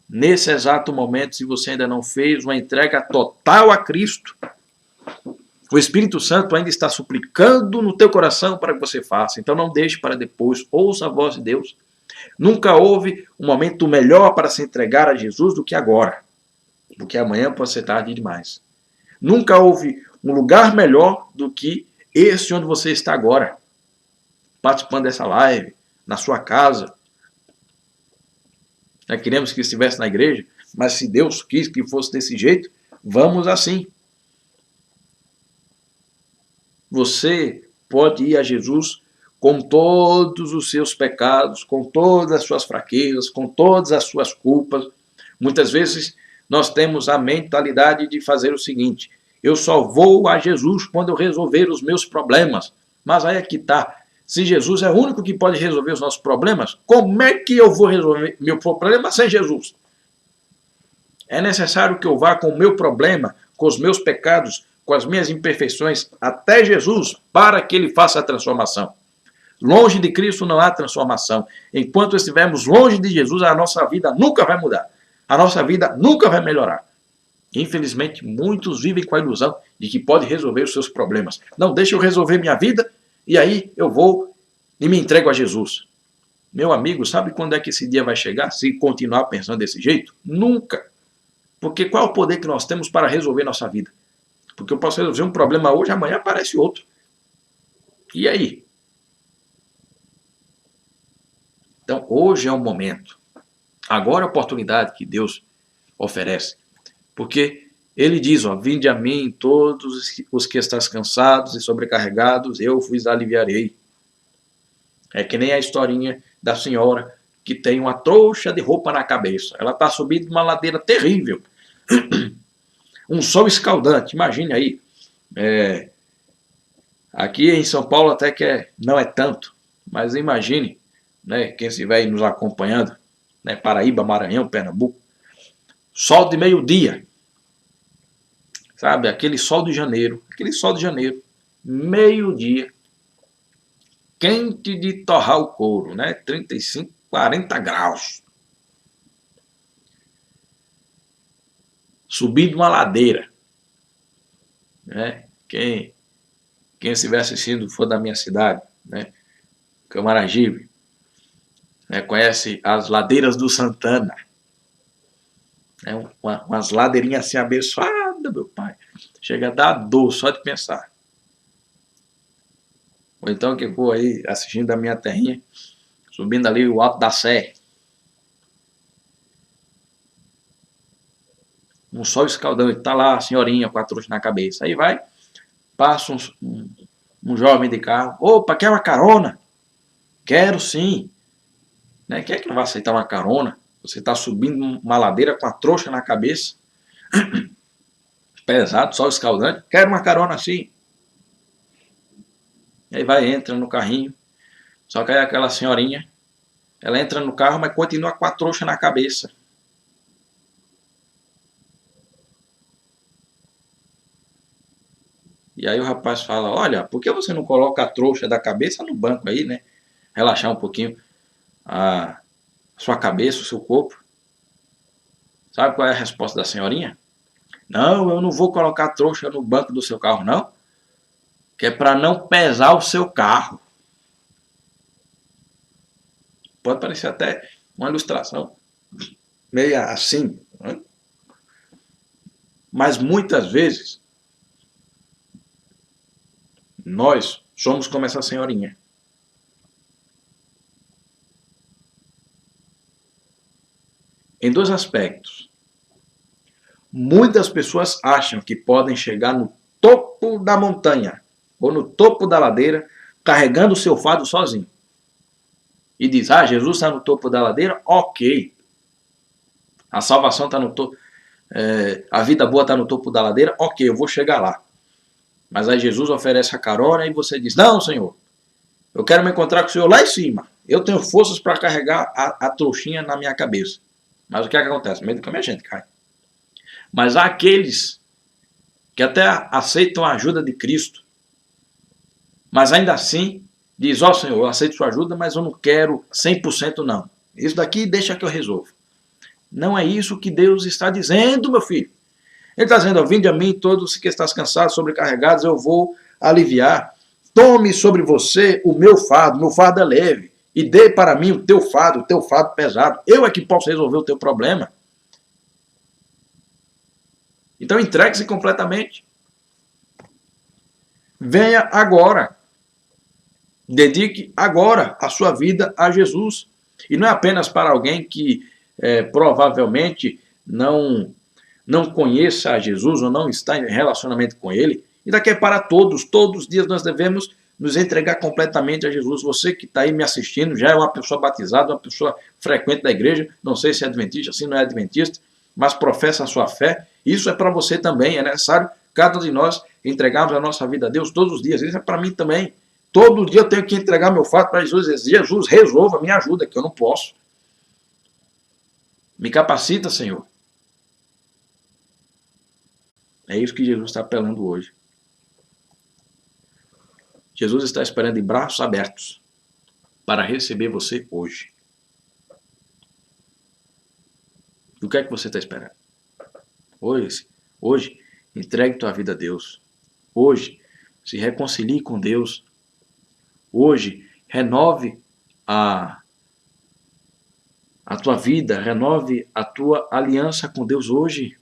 Nesse exato momento, se você ainda não fez uma entrega total a Cristo, o Espírito Santo ainda está suplicando no teu coração para que você faça. Então não deixe para depois. Ouça a voz de Deus. Nunca houve um momento melhor para se entregar a Jesus do que agora, porque amanhã pode ser tarde demais. Nunca houve um lugar melhor do que esse onde você está agora, participando dessa live, na sua casa. Nós queremos que estivesse na igreja, mas se Deus quis que fosse desse jeito, vamos assim. Você pode ir a Jesus com todos os seus pecados, com todas as suas fraquezas, com todas as suas culpas. Muitas vezes nós temos a mentalidade de fazer o seguinte: eu só vou a Jesus quando eu resolver os meus problemas. Mas aí é que está. Se Jesus é o único que pode resolver os nossos problemas, como é que eu vou resolver meu problema sem Jesus? É necessário que eu vá com o meu problema, com os meus pecados, com as minhas imperfeições, até Jesus, para que Ele faça a transformação. Longe de Cristo não há transformação. Enquanto estivermos longe de Jesus, a nossa vida nunca vai mudar. A nossa vida nunca vai melhorar. Infelizmente, muitos vivem com a ilusão de que pode resolver os seus problemas. Não, deixa eu resolver minha vida e aí eu vou e me entrego a Jesus. Meu amigo, sabe quando é que esse dia vai chegar? Se continuar pensando desse jeito? Nunca. Porque qual é o poder que nós temos para resolver nossa vida? Porque eu posso resolver um problema hoje, amanhã aparece outro. E aí? Então, hoje é o momento. Agora é a oportunidade que Deus oferece. Porque Ele diz, ó, vinde a mim todos os que estáis cansados e sobrecarregados, eu vos aliviarei. É que nem a historinha da senhora que tem uma trouxa de roupa na cabeça. Ela está subindo uma ladeira terrível. Um sol escaldante, imagine aí. Aqui em São Paulo até que não é tanto, mas imagine, né, quem estiver nos acompanhando, né, Paraíba, Maranhão, Pernambuco, sol de meio-dia, sabe, aquele sol de janeiro, meio-dia, quente de torrar o couro, né, 35, 40 graus, subindo uma ladeira, né, quem estiver assistindo for da minha cidade, né, Camaragibe, né, conhece as ladeiras do Santana, né, umas ladeirinhas assim abençoadas, meu pai, chega a dar dor só de pensar. Ou então que for aí assistindo da minha terrinha, subindo ali o Alto da Sé, um sol escaldante, tá lá a senhorinha com a trouxa na cabeça, aí vai, passa um jovem de carro, opa, quer uma carona? Quero sim. Né? Quem é que não vai aceitar uma carona? Você está subindo uma ladeira com a trouxa na cabeça, pesado, sol escaldante, quero uma carona sim. E aí vai, entra no carrinho, só que aí aquela senhorinha, ela entra no carro, mas continua com a trouxa na cabeça. E aí o rapaz fala, olha, por que você não coloca a trouxa da cabeça no banco aí, né? Relaxar um pouquinho a sua cabeça, o seu corpo. Sabe qual é a resposta da senhorinha? Não, eu não vou colocar a trouxa no banco do seu carro, não. Que é para não pesar o seu carro. Pode parecer até uma ilustração meio assim, né? Mas muitas vezes nós somos como essa senhorinha. Em dois aspectos. Muitas pessoas acham que podem chegar no topo da montanha ou no topo da ladeira carregando o seu fardo sozinho. E diz, ah, Jesus está no topo da ladeira? Ok. A salvação está no topo. A vida boa está no topo da ladeira? Ok, eu vou chegar lá. Mas aí Jesus oferece a carona e você diz, não, Senhor, eu quero me encontrar com o Senhor lá em cima. Eu tenho forças para carregar a trouxinha na minha cabeça. Mas o que é que acontece? No meio do caminho a gente cai. Mas há aqueles que até aceitam a ajuda de Cristo, mas ainda assim diz, ó Senhor, eu aceito sua ajuda, mas eu não quero 100% não. Isso daqui deixa que eu resolvo. Não é isso que Deus está dizendo, meu filho. Ele está dizendo, vinde a mim todos que estás cansados, sobrecarregados, eu vou aliviar. Tome sobre você o meu fardo é leve e dê para mim o teu fardo pesado. Eu é que posso resolver o teu problema. Então entregue-se completamente. Venha agora. Dedique agora a sua vida a Jesus. E não é apenas para alguém que provavelmente não conheça a Jesus ou não está em relacionamento com Ele. E daqui é para todos. Todos os dias nós devemos nos entregar completamente a Jesus. Você que está aí me assistindo, já é uma pessoa batizada, uma pessoa frequente da igreja, não sei se é adventista, se não é adventista, mas professa a sua fé. Isso é para você também. É necessário cada um de nós entregarmos a nossa vida a Deus todos os dias. Isso é para mim também. Todo dia eu tenho que entregar meu fato para Jesus. Jesus, resolva, me ajuda, que eu não posso. Me capacita, Senhor. É isso que Jesus está apelando hoje. Jesus está esperando de braços abertos para receber você hoje. O que é que você está esperando? Hoje, entregue tua vida a Deus. Hoje, se reconcilie com Deus. Hoje, renove a tua vida, renove a tua aliança com Deus hoje.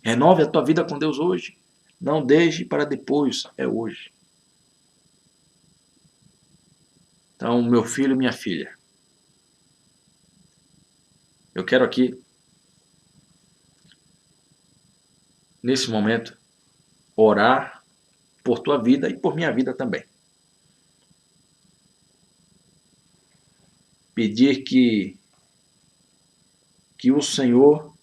Renove a tua vida com Deus hoje. Não deixe para depois, é hoje. Então, meu filho e minha filha, eu quero aqui, nesse momento, orar por tua vida e por minha vida também. Pedir que o Senhor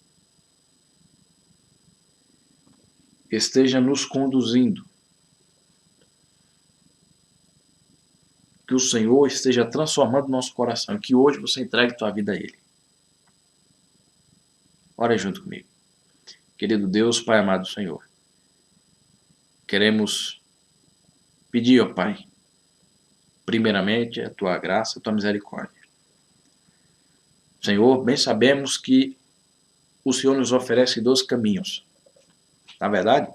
esteja nos conduzindo. Que o Senhor esteja transformando nosso coração. Que hoje você entregue tua vida a Ele. Ora junto comigo. Querido Deus, Pai amado Senhor, queremos pedir, ó Pai, primeiramente a tua graça, a tua misericórdia. Senhor, bem sabemos que o Senhor nos oferece 2 caminhos. Na verdade,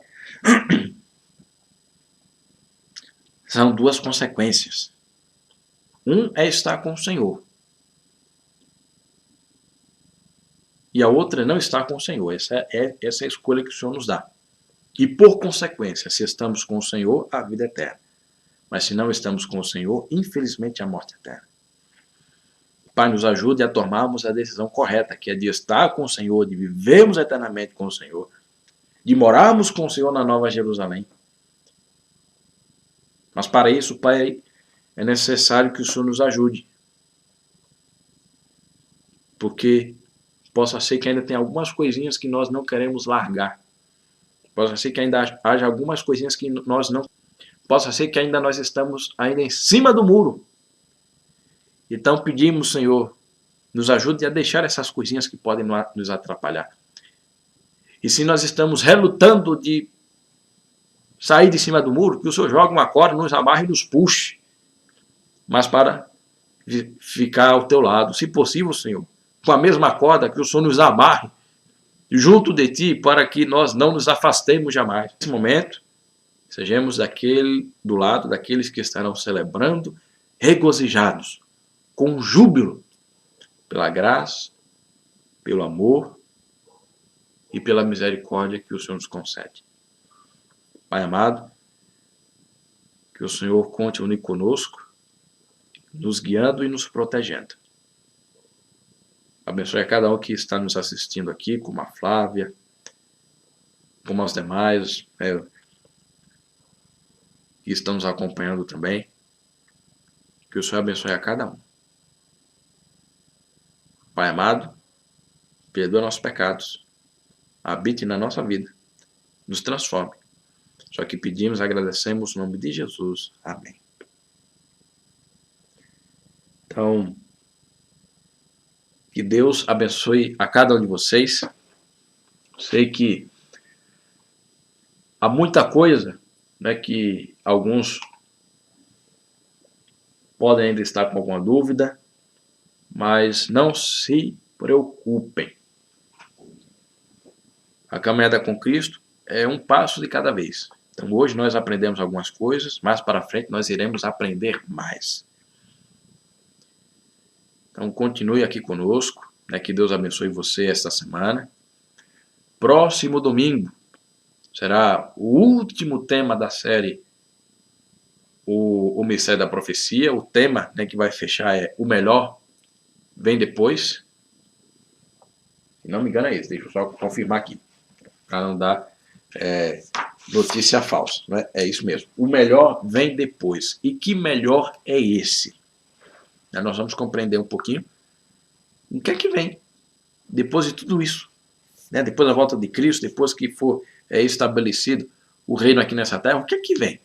são 2 consequências. Um é estar com o Senhor. E a outra é não estar com o Senhor. Essa é a escolha que o Senhor nos dá. E por consequência, se estamos com o Senhor, a vida é eterna. Mas se não estamos com o Senhor, infelizmente a morte é eterna. Pai, nos ajude a tomarmos a decisão correta, que é de estar com o Senhor, de vivermos eternamente com o Senhor, de morarmos com o Senhor na Nova Jerusalém. Mas para isso, Pai, é necessário que o Senhor nos ajude. Porque possa ser que ainda tem algumas coisinhas que nós não queremos largar. Possa ser que ainda haja algumas coisinhas que nós não... Possa ser que ainda nós estamos ainda em cima do muro. Então pedimos, Senhor, nos ajude a deixar essas coisinhas que podem nos atrapalhar. E se nós estamos relutando de sair de cima do muro, que o Senhor jogue uma corda, nos amarre e nos puxe. Mas para ficar ao teu lado, se possível, Senhor, com a mesma corda que o Senhor nos amarre junto de ti, para que nós não nos afastemos jamais. Nesse momento, sejamos do lado daqueles que estarão celebrando, regozijados, com júbilo, pela graça, pelo amor e pela misericórdia que o Senhor nos concede. Pai amado, que o Senhor continue conosco, nos guiando e nos protegendo. Abençoe a cada um que está nos assistindo aqui, como a Flávia, como aos demais, que estão nos acompanhando também. Que o Senhor abençoe a cada um. Pai amado, perdoa nossos pecados, habite na nossa vida, nos transforme. Só que pedimos e agradecemos no nome de Jesus. Amém. Então, que Deus abençoe a cada um de vocês. Sei que há muita coisa, né, que alguns podem ainda estar com alguma dúvida, mas não se preocupem. A caminhada com Cristo é um passo de cada vez. Então hoje nós aprendemos algumas coisas, mais para frente nós iremos aprender mais. Então continue aqui conosco, né? Que Deus abençoe você esta semana. Próximo domingo será o último tema da série o Mistério da Profecia. O tema, né, que vai fechar é O Melhor Vem Depois. Se não me engano é esse, deixa eu só confirmar aqui, para não dar notícia falsa. Né? É isso mesmo. O melhor vem depois. E que melhor é esse? Nós vamos compreender um pouquinho o que é que vem depois de tudo isso. Né? Depois da volta de Cristo, depois que for estabelecido o reino aqui nessa terra, o que é que vem?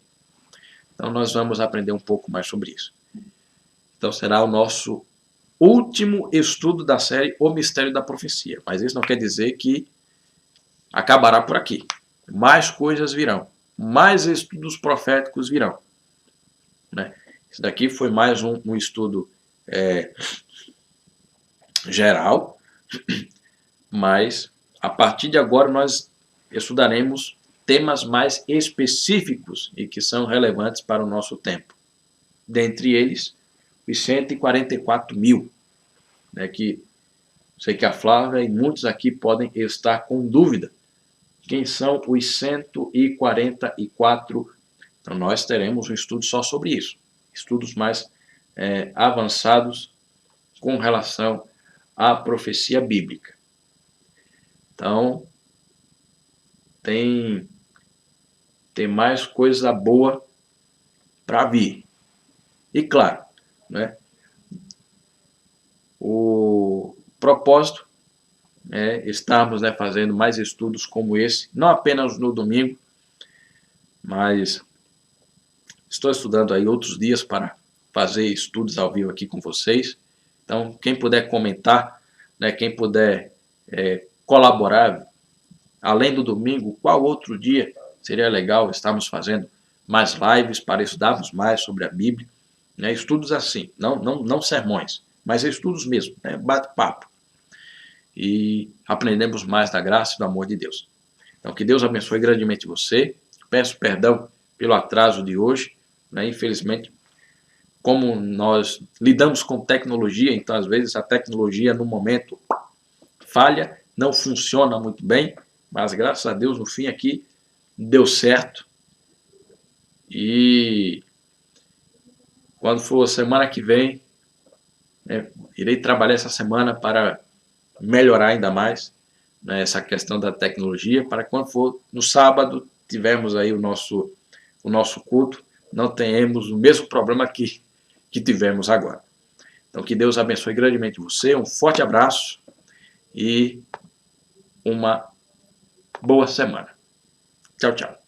Então nós vamos aprender um pouco mais sobre isso. Então será o nosso último estudo da série O Mistério da Profecia. Mas isso não quer dizer que acabará por aqui. Mais coisas virão. Mais estudos proféticos virão. Né? Isso daqui foi mais um estudo geral, mas a partir de agora nós estudaremos temas mais específicos e que são relevantes para o nosso tempo. Dentre eles, os 144 mil, né, que sei que a Flávia e muitos aqui podem estar com dúvida. Quem são os 144? Então nós teremos um estudo só sobre isso. Estudos mais avançados com relação à profecia bíblica. Então, tem mais coisa boa para vir. E claro, né, o propósito é estarmos, né, fazendo mais estudos como esse, não apenas no domingo, mas estou estudando aí outros dias para fazer estudos ao vivo aqui com vocês. Então, quem puder comentar, né, quem puder colaborar, além do domingo, qual outro dia seria legal estarmos fazendo mais lives para estudarmos mais sobre a Bíblia, né, estudos assim, não sermões, mas estudos mesmo, né, bate-papo. E aprendemos mais da graça e do amor de Deus. Então, que Deus abençoe grandemente você. Peço perdão pelo atraso de hoje, né, infelizmente, como nós lidamos com tecnologia, então às vezes a tecnologia no momento falha, não funciona muito bem, mas graças a Deus no fim aqui deu certo. E quando for semana que vem, né, irei trabalhar essa semana para melhorar ainda mais, né, essa questão da tecnologia, para quando for no sábado tivermos aí o nosso culto, não tenhamos o mesmo problema que tivemos agora. Então que Deus abençoe grandemente você, um forte abraço e uma boa semana. Tchau, tchau.